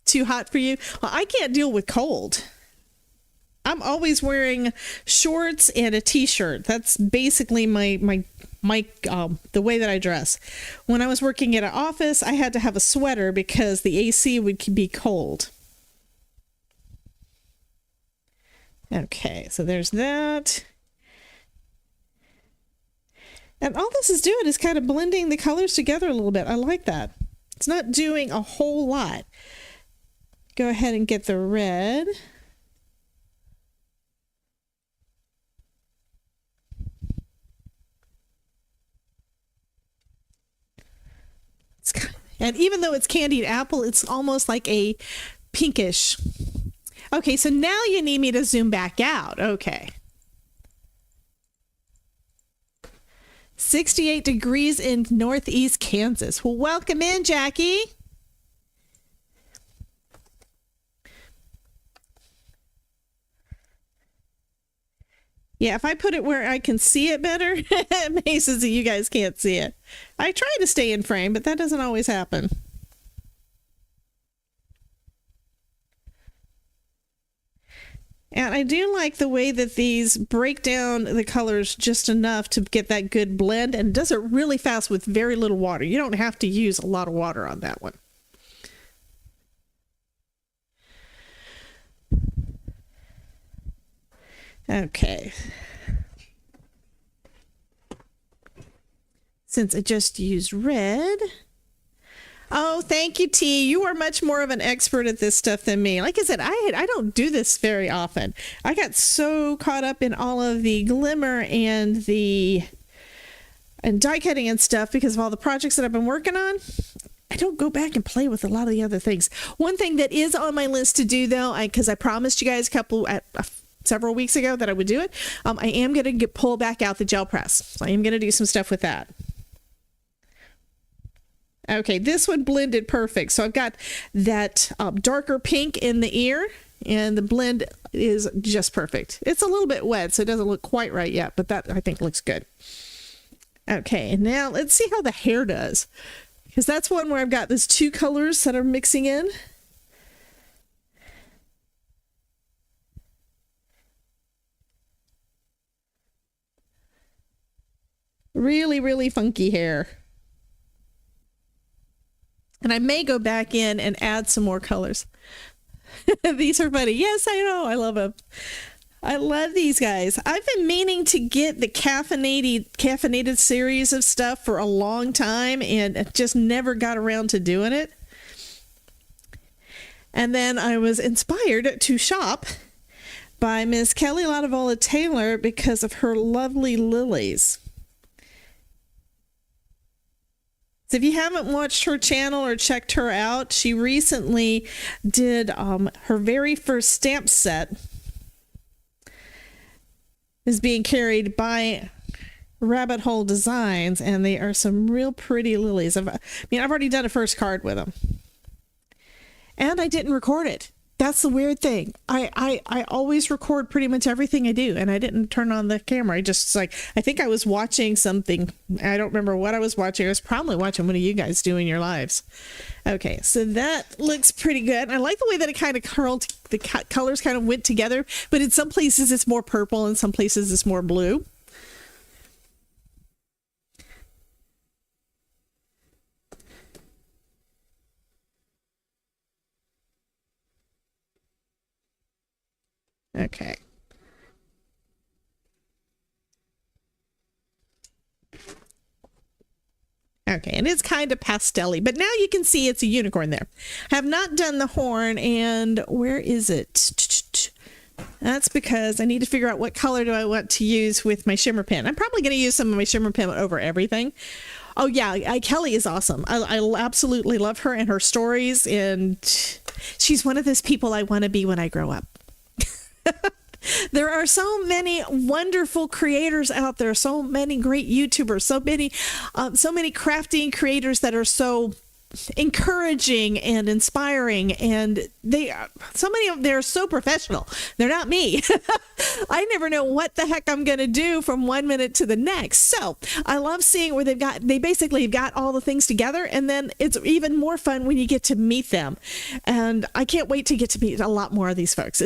Too hot for you? Well, I can't deal with cold. I'm always wearing shorts and a t-shirt. That's basically my the way that I dress. When I was working at an office, I had to have a sweater because the AC would be cold. Okay, so there's that. And all this is doing is kind of blending the colors together a little bit. I like that. It's not doing a whole lot. Go ahead and get the red. And even though it's candied apple, it's almost like a pinkish. Okay, so now you need me to zoom back out. Okay. 68 degrees in Northeast Kansas. Well, welcome in, Jackie. Yeah, if I put it where I can see it better, it may so you guys can't see it. I try to stay in frame, but that doesn't always happen. And I do like the way that these break down the colors just enough to get that good blend, and does it really fast with very little water. You don't have to use a lot of water on that one. Okay. Since I just used red. Oh, thank you, T. You are much more of an expert at this stuff than me. Like I said, I don't do this very often. I got so caught up in all of the glimmer and die cutting and stuff because of all the projects that I've been working on. I don't go back and play with a lot of the other things. One thing that is on my list to do, though, because I promised you guys several weeks ago that I would do it, I am going to pull back out the gel press. So I am going to do some stuff with that. Okay, this one blended perfect. So I've got that darker pink in the ear, and the blend is just perfect. It's a little bit wet, so it doesn't look quite right yet, but that I think looks good. Okay, and now let's see how the hair does, because that's one where I've got those two colors that are mixing in. Really, really funky hair. And I may go back in and add some more colors. These are funny. Yes, I know. I love them. I love these guys. I've been meaning to get the caffeinated series of stuff for a long time and just never got around to doing it. And then I was inspired to shop by Miss Kelly Latavola Taylor because of her lovely lilies. So if you haven't watched her channel or checked her out, she recently did her very first stamp set is being carried by Rabbit Hole Designs, and they are some real pretty lilies. I've already done a first card with them, and I didn't record it. That's the weird thing. I always record pretty much everything I do, and I didn't turn on the camera. I think I was watching something. I don't remember what I was watching. I was probably watching one of you guys doing your lives. Okay, so that looks pretty good. I like the way that it kind of curled. The colors kind of went together, but in some places it's more purple, in some places it's more blue. Okay. Okay, and it's kind of pastel-y, but now you can see it's a unicorn there. I have not done the horn, and where is it? That's because I need to figure out what color do I want to use with my shimmer pen. I'm probably going to use some of my shimmer pen over everything. Oh yeah, Kelly is awesome. I absolutely love her and her stories, and she's one of those people I want to be when I grow up. There are so many wonderful creators out there, so many great YouTubers, so many crafting creators that are so encouraging and inspiring, and so many of them, they're so professional. They're not me. I never know what the heck I'm going to do from one minute to the next. So I love seeing where they basically got all the things together, and then it's even more fun when you get to meet them. And I can't wait to get to meet a lot more of these folks.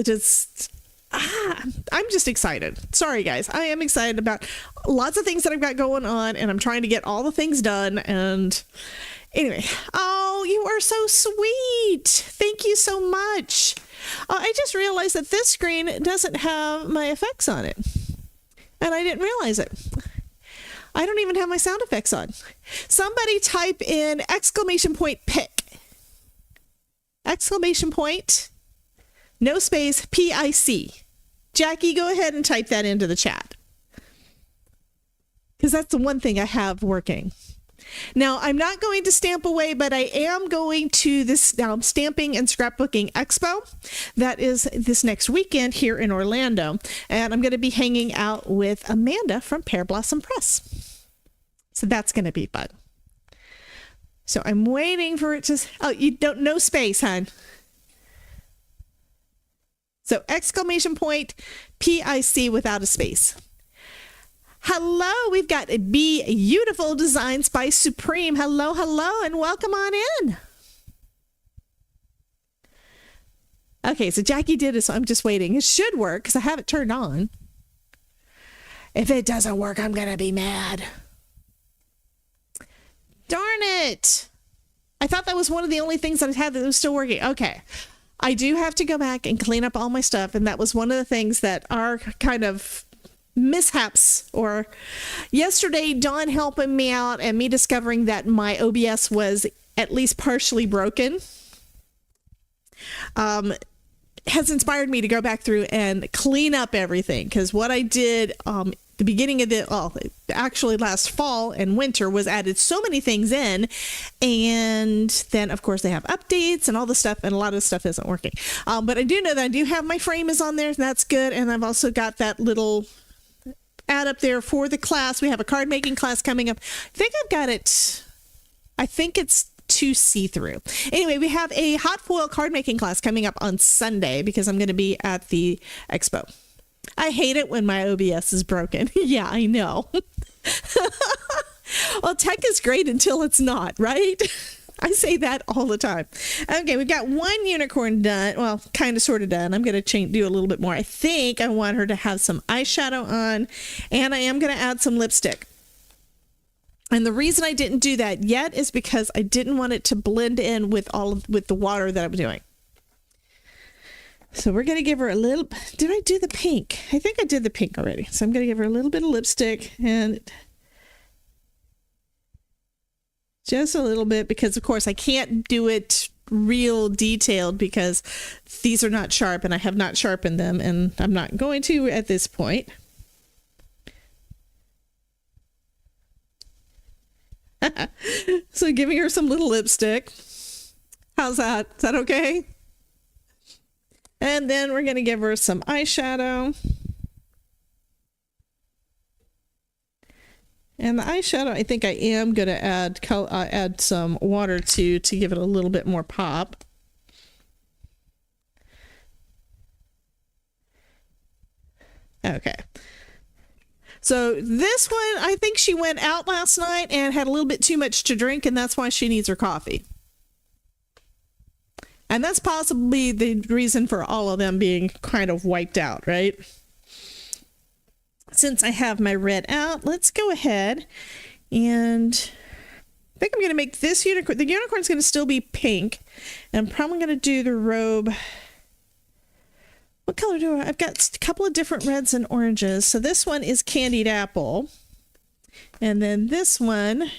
I'm just excited. Sorry, guys. I am excited about lots of things that I've got going on, and I'm trying to get all the things done. And anyway, oh, you are so sweet. Thank you so much. I just realized that this screen doesn't have my effects on it, and I didn't realize it. I don't even have my sound effects on. Somebody type in !pick. No space, PIC. Jackie, go ahead and type that into the chat, because that's the one thing I have working. Now, I'm not going to stamp away, but I am going to this Stamping and Scrapbooking Expo. That is this next weekend here in Orlando, and I'm going to be hanging out with Amanda from Pear Blossom Press. So that's going to be fun. So I'm waiting for it to... Oh, you don't... No space, hon. So !PIC without a space. Hello, we've got Beautiful Designs by Supreme. Hello, and welcome on in. Okay, so Jackie did it, so I'm just waiting. It should work because I have it turned on. If it doesn't work, I'm going to be mad. Darn it. I thought that was one of the only things that I had that was still working. Okay. I do have to go back and clean up all my stuff, and that was one of the things that are kind of mishaps. Or yesterday, Dawn helping me out and me discovering that my OBS was at least partially broken has inspired me to go back through and clean up everything, because what I did the beginning of actually last fall and winter was added so many things in, and then of course they have updates and all the stuff, and a lot of the stuff isn't working. But I do know that I do have my frame is on there, and that's good. And I've also got that little ad up there for the class. We have a card making class coming up. I think I've got it. I think it's too see-through. Anyway, we have a hot foil card making class coming up on Sunday because I'm going to be at the expo. I hate it when my OBS is broken. Yeah, I know. Well, tech is great until it's not, right? I say that all the time. Okay, we've got one unicorn done. Well, kind of sort of done. I'm going to do a little bit more. I think I want her to have some eyeshadow on, and I am going to add some lipstick. And the reason I didn't do that yet is because I didn't want it to blend in with the water that I'm doing. So we're going to give her a little... Did I do the pink? I think I did the pink already. So I'm going to give her a little bit of lipstick, and just a little bit, because of course I can't do it real detailed because these are not sharp and I have not sharpened them, and I'm not going to at this point. So giving her some little lipstick. How's that? Is that okay? And then we're going to give her some eyeshadow. And the eyeshadow, I think I am going to add some water to give it a little bit more pop. Okay. So this one, I think she went out last night and had a little bit too much to drink, and that's why she needs her coffee. And that's possibly the reason for all of them being kind of wiped out, right? Since I have my red out, let's go ahead and I think I'm going to make this unicorn. The unicorn's going to still be pink. And I'm probably going to do the robe. What color do I've got a couple of different reds and oranges. So this one is candied apple. And then this one,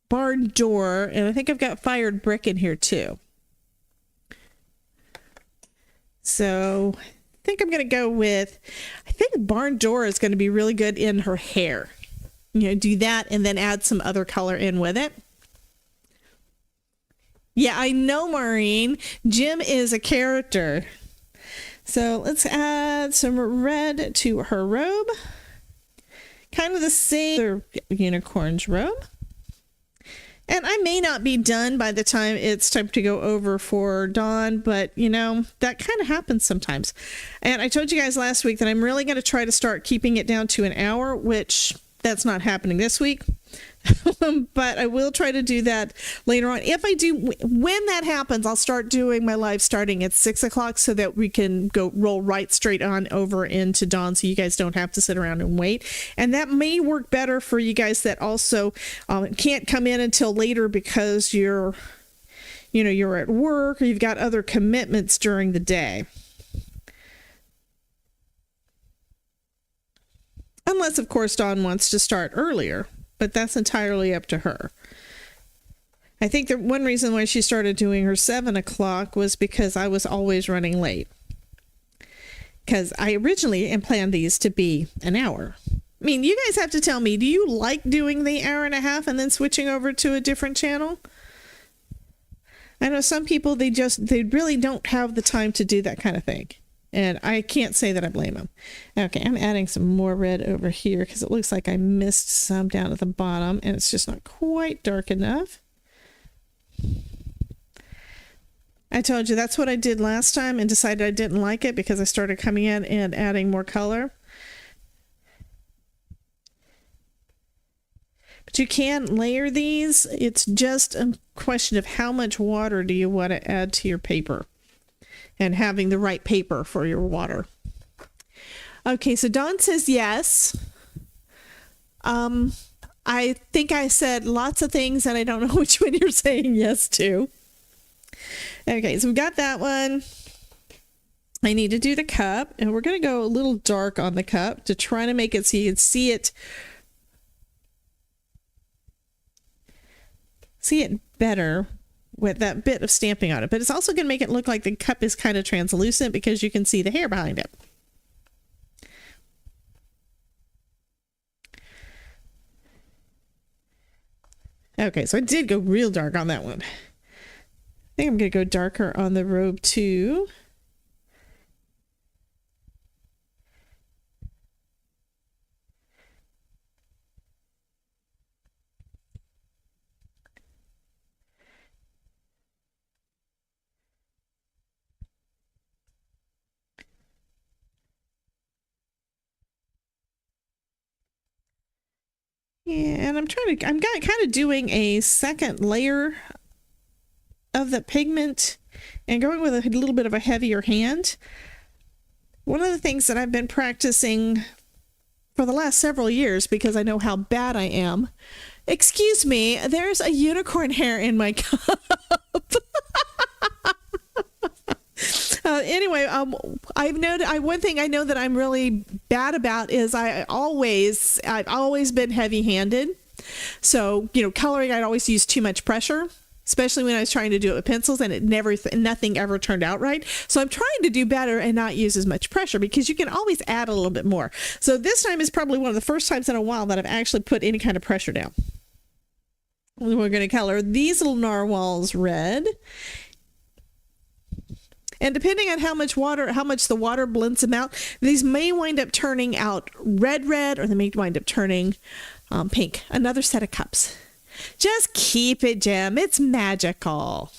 barn door. And I think I've got fired brick in here too. So I think I'm going to go with, I think barn door is going to be really good in her hair. You know, do that and then add some other color in with it. Yeah, I know, Maureen. Jim is a character. So let's add some red to her robe. Kind of the same unicorn's robe. And I may not be done by the time it's time to go over for Dawn, but you know, that kind of happens sometimes. And I told you guys last week that I'm really going to try to start keeping it down to an hour, which that's not happening this week. But I will try to do that later on. If I do, when that happens, I'll start doing my live starting at 6 o'clock so that we can roll right straight on over into Dawn, so you guys don't have to sit around and wait. And that may work better for you guys that also can't come in until later because you're at work or you've got other commitments during the day. Unless, of course, Dawn wants to start earlier. But that's entirely up to her. I think the one reason why she started doing her 7 o'clock was because I was always running late. Because I originally planned these to be an hour. I mean, you guys have to tell me, do you like doing the hour and a half and then switching over to a different channel? I know some people, they really don't have the time to do that kind of thing. And I can't say that I blame them. Okay, I'm adding some more red over here because it looks like I missed some down at the bottom and it's just not quite dark enough. I told you that's what I did last time and decided I didn't like it because I started coming in and adding more color. But you can layer these. It's just a question of how much water do you want to add to your paper. And having the right paper for your water. Okay, so Dawn says yes. I think I said lots of things and I don't know which one you're saying yes to. Okay, so we got that one. I need to do the cup, and we're going to go a little dark on the cup to try to make it so you can see it better with that bit of stamping on it. But it's also going to make it look like the cup is kind of translucent because you can see the hair behind it. Okay, so I did go real dark on that one. I think I'm going to go darker on the robe too. And I'm kind of doing a second layer of the pigment and going with a little bit of a heavier hand. One of the things that I've been practicing for the last several years, because I know how bad I am. Excuse me, there's a unicorn hair in my cup. Anyway, one thing I know that I'm really bad about is I've always been heavy-handed. So, coloring, I'd always use too much pressure. especially when I was trying to do it with pencils, and nothing ever turned out right. So I'm trying to do better and not use as much pressure, because you can always add a little bit more. So this time is probably one of the first times in a while that I've actually put any kind of pressure down. We're going to color these little narwhals red. And depending on how much the water blends them out, these may wind up turning out red, or they may wind up turning pink. Another set of cups. Just keep it, Jim. It's magical.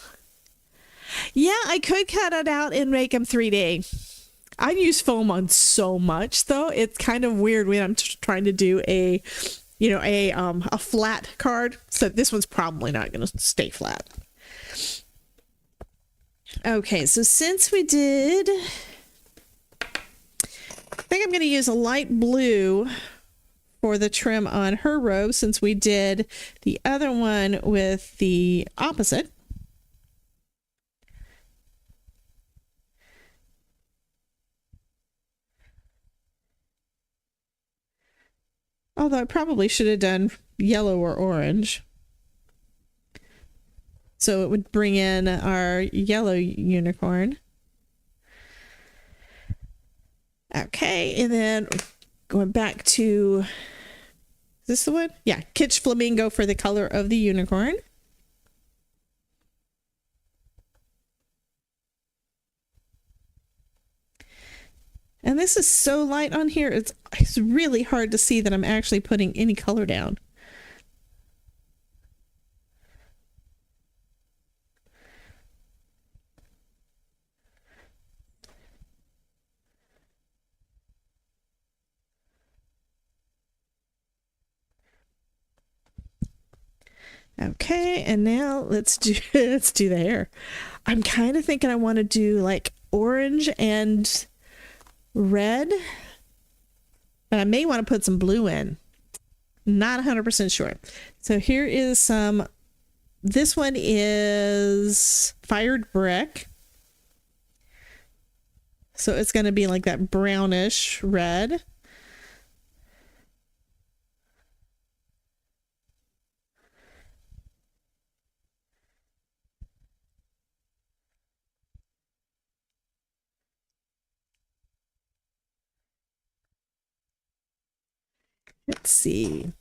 Yeah, I could cut it out and make them 3D. I use foam on so much, though. It's kind of weird when I'm trying to do a flat card. So this one's probably not going to stay flat. Okay, so since we did, I think I'm going to use a light blue for the trim on her robe, since we did the other one with the opposite. Although I probably should have done yellow or orange. So it would bring in our yellow unicorn. Okay, and then going back to, is this the one? Yeah, Kitsch Flamingo for the color of the unicorn. And this is so light on here, it's really hard to see that I'm actually putting any color down. Okay, and now let's do the hair. I'm kind of thinking I want to do like orange and red, but I may want to put some blue in. Not 100% sure. So here is some. This one is Fired Brick. So it's going to be like that brownish red. Let's see.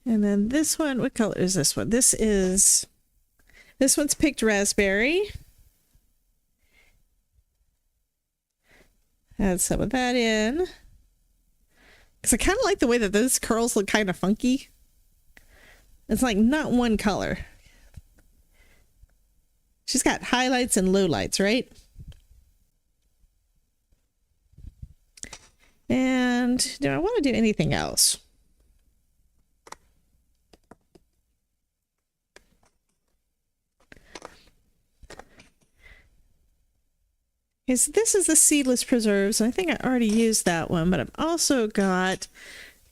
And then this one, what color is this one? This one's Picked Raspberry. Add some of that in. Because I kind of like the way that those curls look kind of funky. It's like not one color. She's got highlights and lowlights, right? And do I want to do anything else? This is the seedless preserves. I think I already used that one, but I've also got,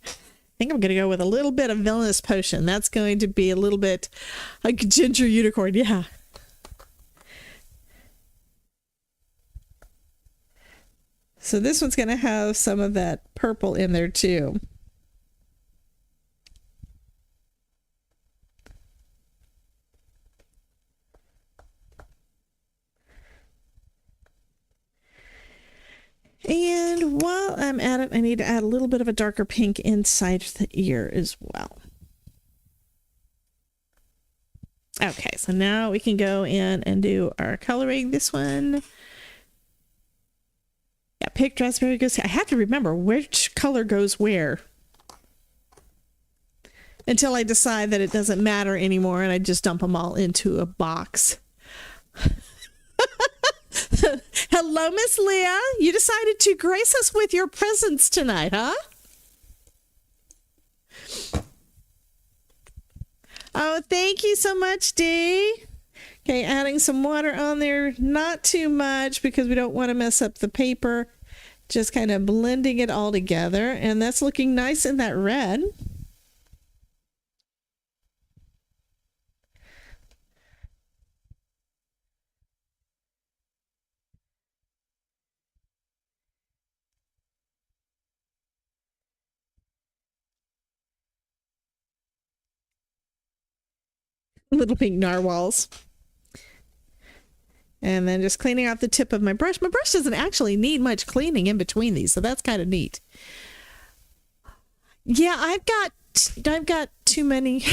I think I'm going to go with a little bit of Villainous Potion. That's going to be a little bit like Ginger Unicorn. Yeah. So this one's going to have some of that purple in there too. And while I'm at it, I need to add a little bit of a darker pink inside the ear as well. Okay, so now we can go in and do our coloring. This one, yeah, Picked Raspberry goes. I have to remember which color goes where until I decide that it doesn't matter anymore and I just dump them all into a box. Hello, Miss Leah. You decided to grace us with your presence tonight, huh? Oh, thank you so much, Dee. Okay, adding some water on there. Not too much because we don't want to mess up the paper. Just kind of blending it all together. And that's looking nice in that red. Little pink narwhals. And then just cleaning out the tip of my brush. My brush doesn't actually need much cleaning in between these, so that's kind of neat. Yeah, I've got too many.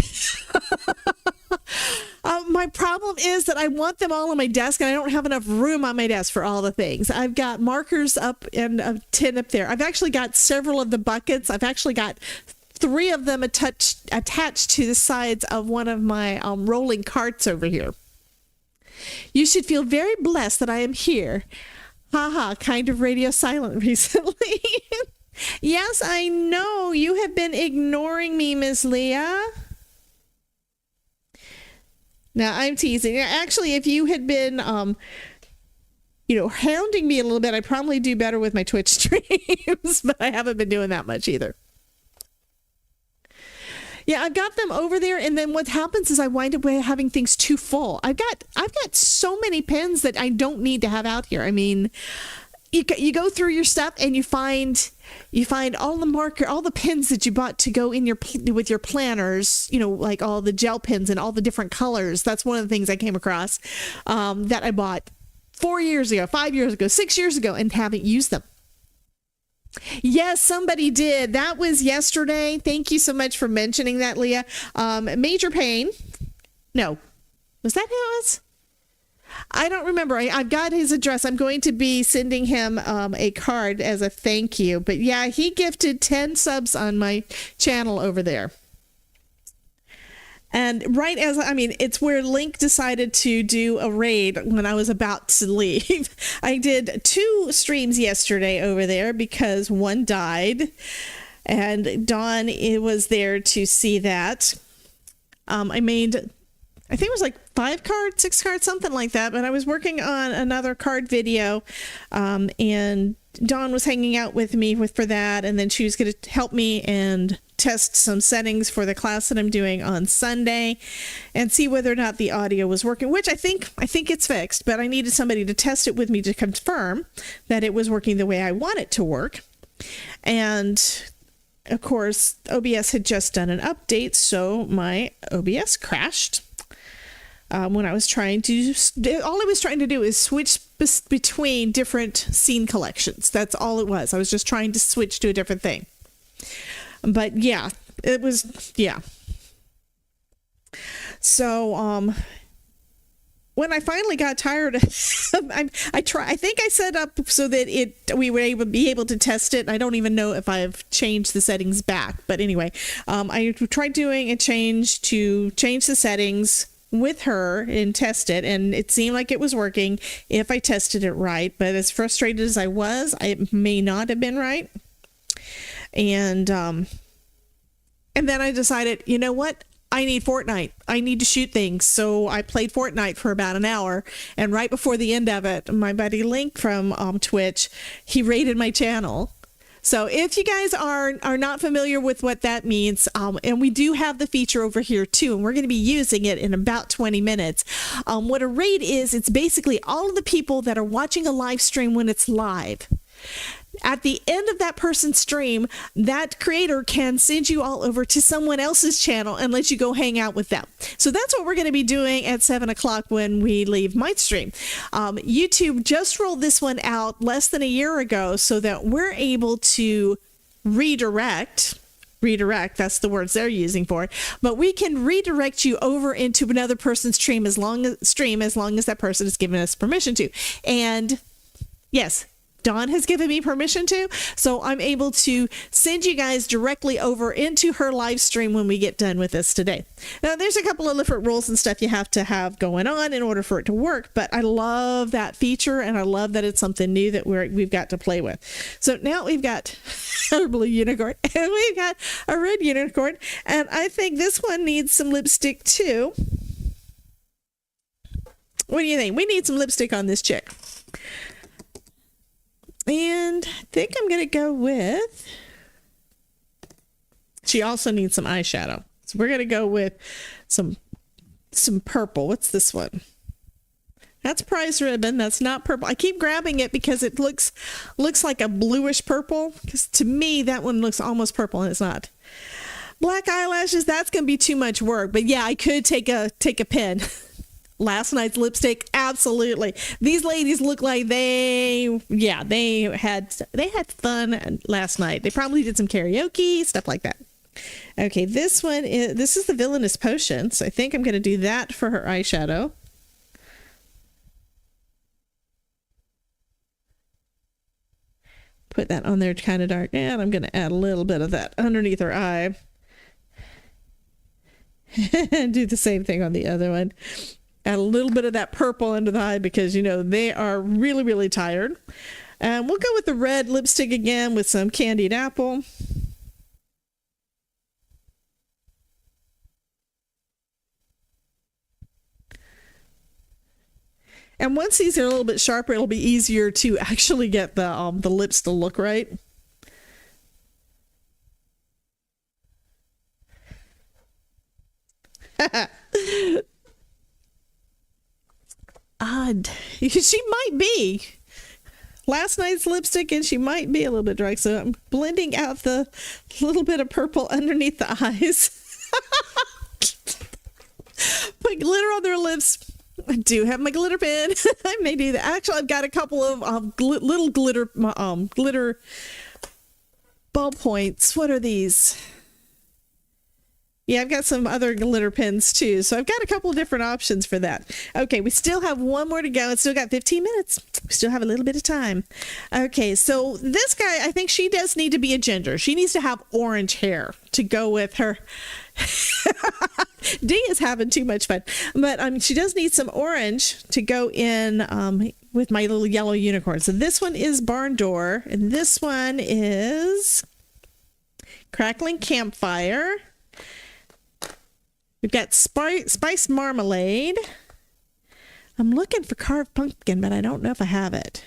My problem is that I want them all on my desk, and I don't have enough room on my desk for all the things. I've got markers up and a tin up there. I've actually got several of the buckets. I've actually got 3 of them attached to the sides of one of my rolling carts over here. You should feel very blessed that I am here. Haha, kind of radio silent recently. Yes, I know. You have been ignoring me, Miss Leah. Now, I'm teasing. Actually, if you had been, hounding me a little bit, I'd probably do better with my Twitch streams, but I haven't been doing that much either. Yeah, I've got them over there, and then what happens is I wind up having things too full. I've got so many pens that I don't need to have out here. I mean, you go through your stuff and you find all the pens that you bought to go in with your planners, like all the gel pens and all the different colors. That's one of the things I came across that I bought 4 years ago, 5 years ago, 6 years ago, and haven't used them. Yes, somebody did. That was yesterday. Thank you so much for mentioning that, Leah. Major Payne. No. Was that who it was? I don't remember. I've got his address. I'm going to be sending him a card as a thank you. But yeah, he gifted 10 subs on my channel over there. And it's where Link decided to do a raid when I was about to leave. I did 2 streams yesterday over there because one died. And Dawn was there to see that. I made, I think it was like 5 cards, 6 cards, something like that. But I was working on another card video. And Dawn was hanging out with me for that. And then she was going to help me and test some settings for the class that I'm doing on Sunday and see whether or not the audio was working, which I think it's fixed, but I needed somebody to test it with me to confirm that it was working the way I want it to work. And of course, OBS had just done an update, so my OBS crashed. When I was trying to, all I was trying to do is switch between different scene collections. That's all it was. I was just trying to switch to a different thing. But yeah, it was, yeah. So, when I finally got tired, I think I set up so that we were be able to test it. I don't even know if I've changed the settings back. But anyway, I tried doing a change to change the settings with her and test it, and it seemed like it was working if I tested it right. But as frustrated as I was, it may not have been right. And then I decided, you know what? I need Fortnite. I need to shoot things. So I played Fortnite for about an hour. And right before the end of it, my buddy Link from Twitch, he raided my channel. So if you guys are not familiar with what that means, and we do have the feature over here too, and we're going to be using it in about 20 minutes. What a raid is, it's basically all of the people that are watching a live stream when it's live. At the end of that person's stream, that creator can send you all over to someone else's channel and let you go hang out with them. So that's what we're going to be doing at 7 o'clock when we leave my stream. YouTube just rolled this one out less than a year ago so that we're able to redirect, that's the words they're using for it, but we can redirect you over into another person's stream as long as that person has given us permission to. And yes, Dawn has given me permission to, so I'm able to send you guys directly over into her live stream when we get done with this today. Now, there's a couple of different rules and stuff you have to have going on in order for it to work, but I love that feature, and I love that it's something new that we've got to play with. So now we've got a blue unicorn, and we've got a red unicorn, and I think this one needs some lipstick too. What do you think? We need some lipstick on this chick. And I think I'm going to go with, she also needs some eyeshadow. So we're going to go with some purple. What's this one? That's prize ribbon. That's not purple. I keep grabbing it because it looks like a bluish purple. Because to me, that one looks almost purple and it's not. Black eyelashes, that's going to be too much work. But yeah, I could take a pen. Last night's lipstick, absolutely. These ladies look like they had fun last night. They probably did some karaoke, stuff like that. Okay, this is the Villainous Potion. So I think I'm going to do that for her eyeshadow. Put that on there kind of dark, and I'm going to add a little bit of that underneath her eye. And do the same thing on the other one. Add a little bit of that purple under the eye because, they are really, really tired. And we'll go with the red lipstick again with some candied apple. And once these are a little bit sharper, it'll be easier to actually get the lips to look right. Odd. She might be. Last night's lipstick, and she might be a little bit dry. So I'm blending out the little bit of purple underneath the eyes. Put glitter on their lips. I do have my glitter pen. I may do that. Actually, I've got a couple of little glitter ballpoints. What are these? Yeah, I've got some other glitter pens too. So I've got a couple of different options for that. Okay, we still have one more to go. It's still got 15 minutes. We still have a little bit of time. Okay, so this guy, I think she does need to be a ginger. She needs to have orange hair to go with her. Dee is having too much fun. But she does need some orange to go in with my little yellow unicorn. So this one is Barn Door, and this one is Crackling Campfire. We've got Spice Marmalade. I'm looking for Carved Pumpkin, but I don't know if I have it.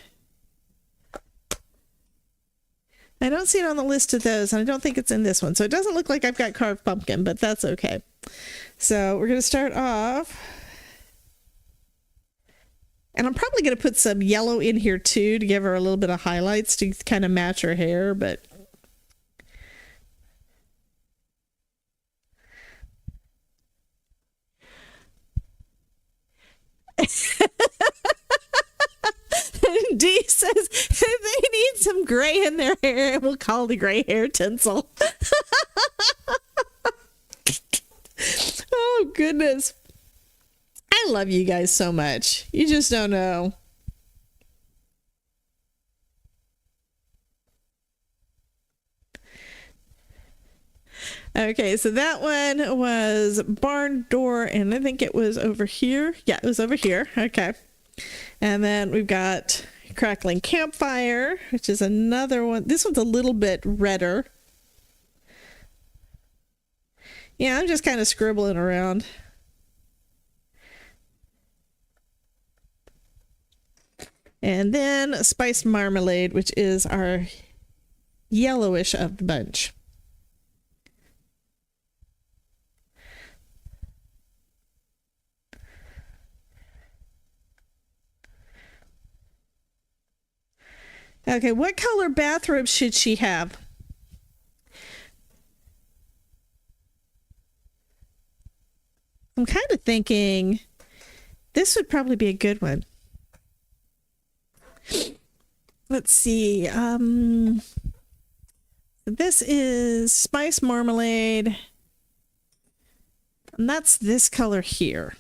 I don't see it on the list of those, and I don't think it's in this one. So it doesn't look like I've got Carved Pumpkin, but that's okay. So we're going to start off. And I'm probably going to put some yellow in here too to give her a little bit of highlights to kind of match her hair, but... Dee says they need some gray in their hair, and we'll call the gray hair tinsel. Oh, goodness. I love you guys so much. You just don't know. Okay, so that one was Barn Door, and I think it was over here. Yeah, it was over here. Okay. And then we've got Crackling Campfire, which is another one. This one's a little bit redder. Yeah, I'm just kind of scribbling around. And then Spiced Marmalade, which is our yellowish of the bunch. Okay, what color bathrobe should she have? I'm kind of thinking this would probably be a good one. Let's see. This is Spice Marmalade. And that's this color here.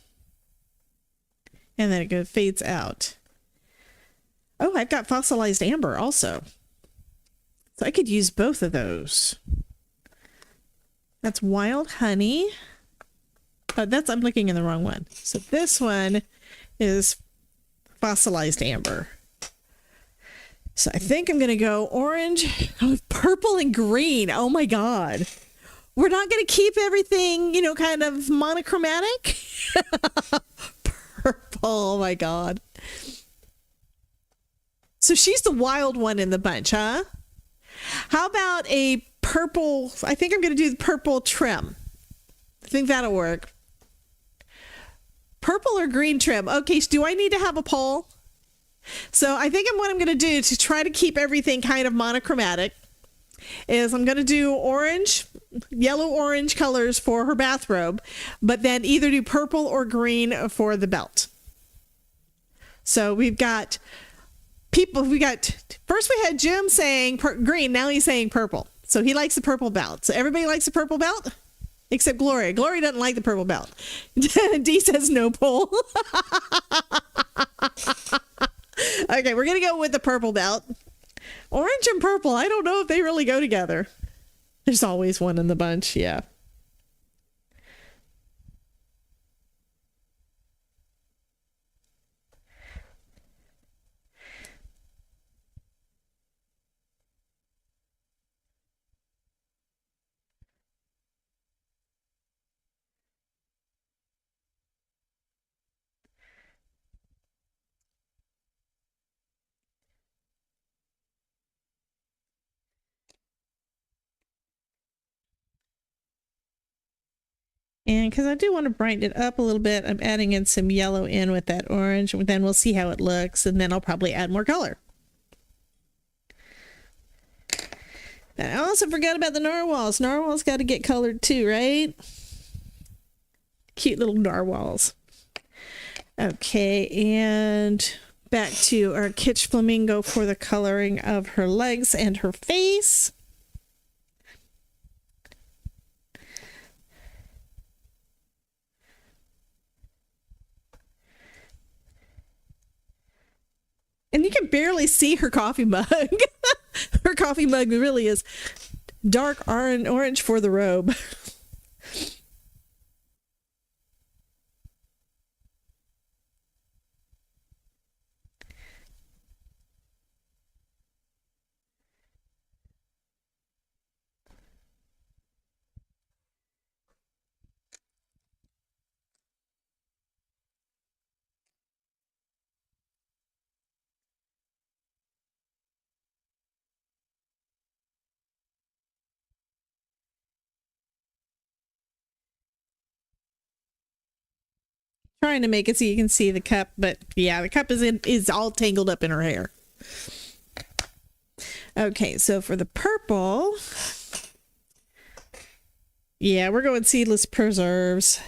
And then it fades out. Oh, I've got Fossilized Amber also. So I could use both of those. That's Wild Honey. Oh, I'm looking in the wrong one. So this one is Fossilized Amber. So I think I'm going to go orange, purple, and green. Oh my God. We're not going to keep everything, kind of monochromatic. Purple. Oh my God. So she's the wild one in the bunch, huh? How about a purple? I think I'm going to do the purple trim. I think that'll work. Purple or green trim? Okay, so do I need to have a poll? So I think what I'm going to do to try to keep everything kind of monochromatic is I'm going to do orange, yellow orange colors for her bathrobe, but then either do purple or green for the belt. So we've got first we had Jim saying green, now he's saying purple. So he likes the purple belt. So everybody likes the purple belt except Gloria. Gloria doesn't like the purple belt. Dee says no pull. Okay, we're going to go with the purple belt. Orange and purple, I don't know if they really go together. There's always one in the bunch, yeah. And because I do want to brighten it up a little bit, I'm adding in some yellow in with that orange. Then we'll see how it looks, and then I'll probably add more color. And I also forgot about the narwhals. Narwhals got to get colored too, right? Cute little narwhals. Okay, and back to our Kitsch Flamingo for the coloring of her legs and her face. And you can barely see her coffee mug. Her coffee mug really is dark orange for the robe. Trying to make it so you can see the cup, but yeah, the cup is all tangled up in her hair. Okay, so for the purple, yeah, we're going seedless preserves.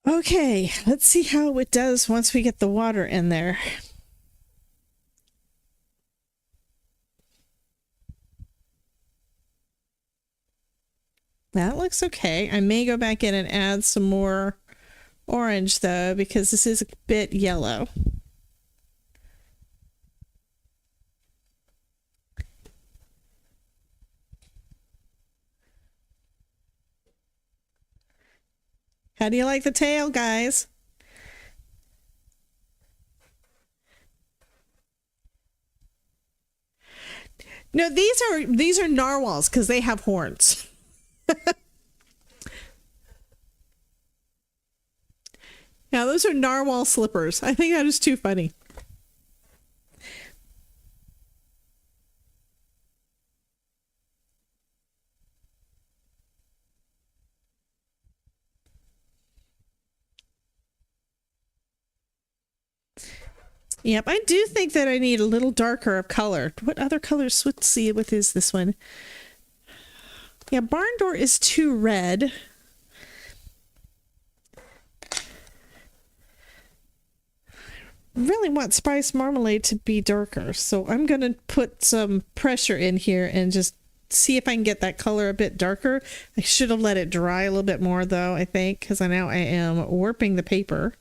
Okay, let's see how it does once we get the water in there. That looks okay. I may go back in and add some more orange though, because this is a bit yellow. How do you like the tail, guys? No, these are narwhals because they have horns. Yeah, those are narwhal slippers. I think that is too funny. Yep, I do think that I need a little darker of color. What other colors? Let's see, what is this one? Yeah, barn door is too red. Really want spice marmalade to be darker, so I'm going to put some pressure in here and just see if I can get that color a bit darker. I should have let it dry a little bit more though, I think, because now I am warping the paper.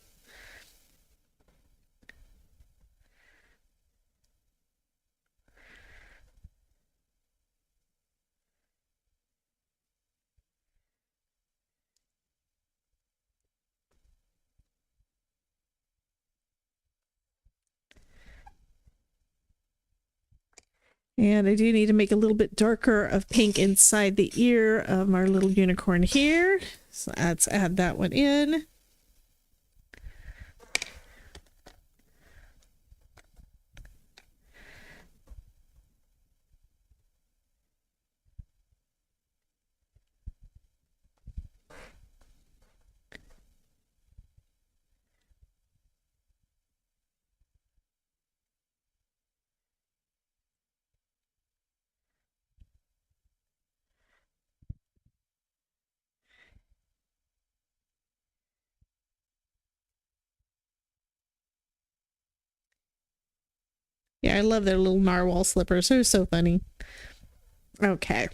And I do need to make a little bit darker of pink inside the ear of our little unicorn here. So let's add that one in. Yeah, I love their little narwhal slippers. They're so funny. Okay.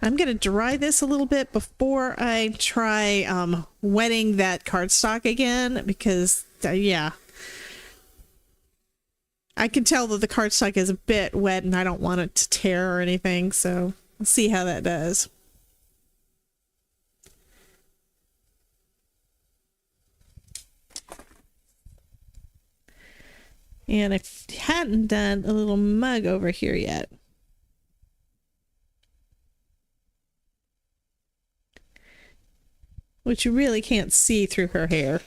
I'm going to dry this a little bit before I try wetting that cardstock again because, yeah. I can tell that the cardstock is a bit wet and I don't want it to tear or anything, so we'll see how that does. And I hadn't done a little mug over here yet. Which you really can't see through her hair.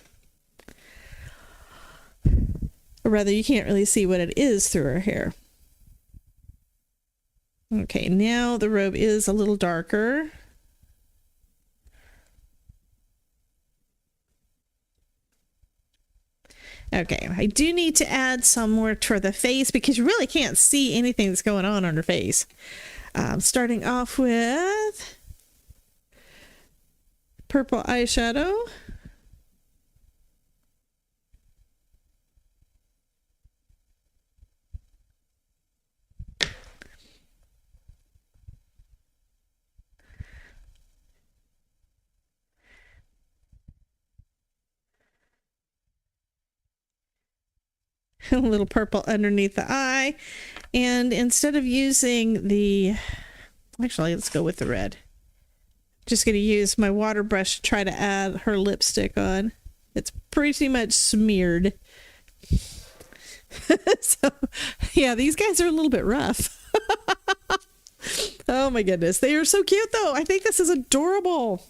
Or rather, you can't really see what it is through her hair. Okay, now the robe is a little darker. Okay, I do need to add some more to the face because you really can't see anything that's going on her face. Starting off with purple eyeshadow. A little purple underneath the eye. And instead of using the, actually, let's go with the red. Just going to use my water brush to try to add her lipstick on. It's pretty much smeared. So, yeah, these guys are a little bit rough. Oh my goodness. They are so cute though. I think this is adorable.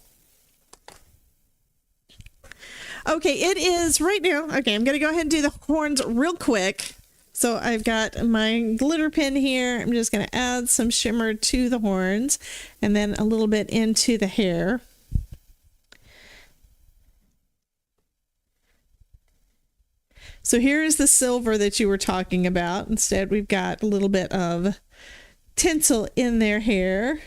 Okay, it is right now. Okay, I'm going to go ahead and do the horns real quick. So I've got my glitter pen here. I'm just going to add some shimmer to the horns and then a little bit into the hair. So here is the silver that you were talking about. Instead, we've got a little bit of tinsel in their hair.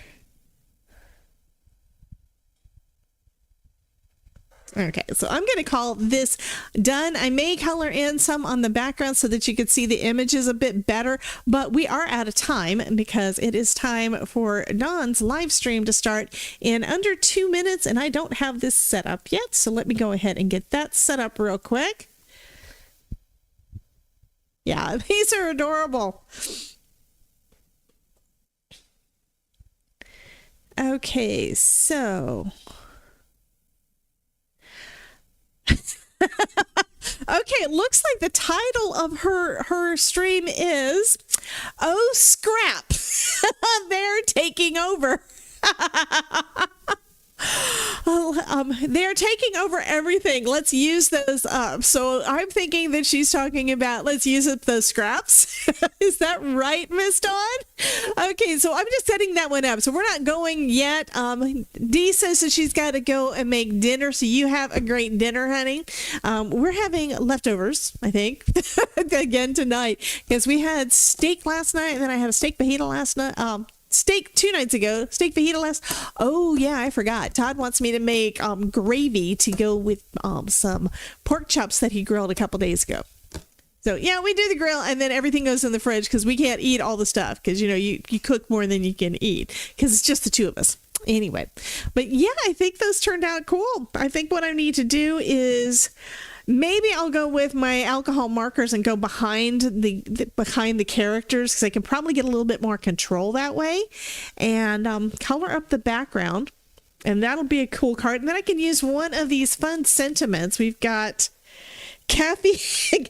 Okay, so I'm going to call this done. I may color in some on the background so that you could see the images a bit better, but we are out of time because it is time for Dawn's live stream to start in under 2 minutes, and I don't have this set up yet, so let me go ahead and get that set up real quick. Yeah, these are adorable. Okay, so... Okay, it looks like the title of her stream is "Oh Scrap." They're taking over. They're taking over everything. Let's use those up. So I'm thinking that she's talking about let's use up those scraps. Is that right, Miss Dawn? Okay, so I'm just setting that one up. So we're not going yet. Dee says that she's got to go and make dinner. So you have a great dinner, honey. We're having leftovers, I think, again tonight because we had steak last night and then I had a steak fajita last night. Steak 2 nights ago, steak fajita last. Oh yeah, I forgot. Todd wants me to make gravy to go with some pork chops that he grilled a couple days ago. So yeah, we do the grill and then everything goes in the fridge because we can't eat all the stuff because you know you cook more than you can eat because it's just the two of us. Anyway, but yeah, I think those turned out cool. I think what I need to do is maybe I'll go with my alcohol markers and go behind the characters because I can probably get a little bit more control that way, and color up the background, and that'll be a cool card. And then I can use one of these fun sentiments. We've got Caffeine.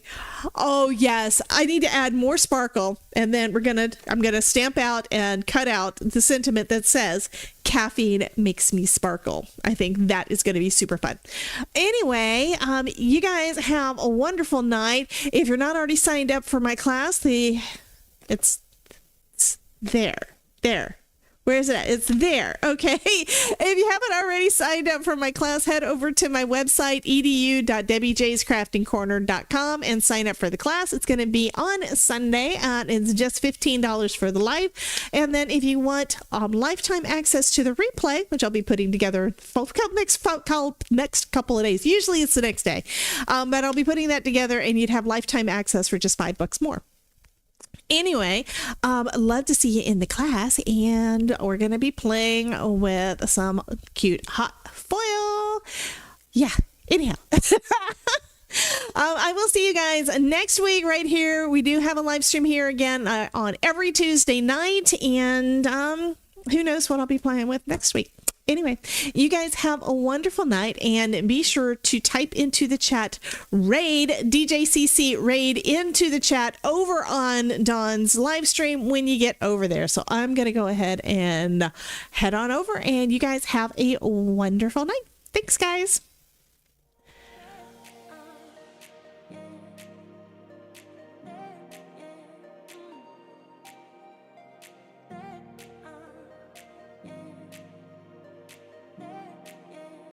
Oh yes, I need to add more sparkle, and then I'm gonna stamp out and cut out the sentiment that says caffeine makes me sparkle. I think that is going to be super fun. Anyway, you guys have a wonderful night. If you're not already signed up for my class, it's there. Where is it at? It's there. Okay. If you haven't already signed up for my class, head over to my website, edu.debbiejscraftingcorner.com, and sign up for the class. It's going to be on Sunday. It's just $15 for the live. And then if you want lifetime access to the replay, which I'll be putting together next couple of days. Usually it's the next day. But I'll be putting that together, and you'd have lifetime access for just $5 more. Anyway, love to see you in the class, and we're going to be playing with some cute hot foil. Yeah, anyhow. I will see you guys next week right here. We do have a live stream here again on every Tuesday night, and who knows what I'll be playing with next week. Anyway, you guys have a wonderful night, and be sure to type into the chat RAID, DJCC RAID, into the chat over on Dawn's live stream when you get over there. So I'm going to go ahead and head on over, and you guys have a wonderful night. Thanks, guys.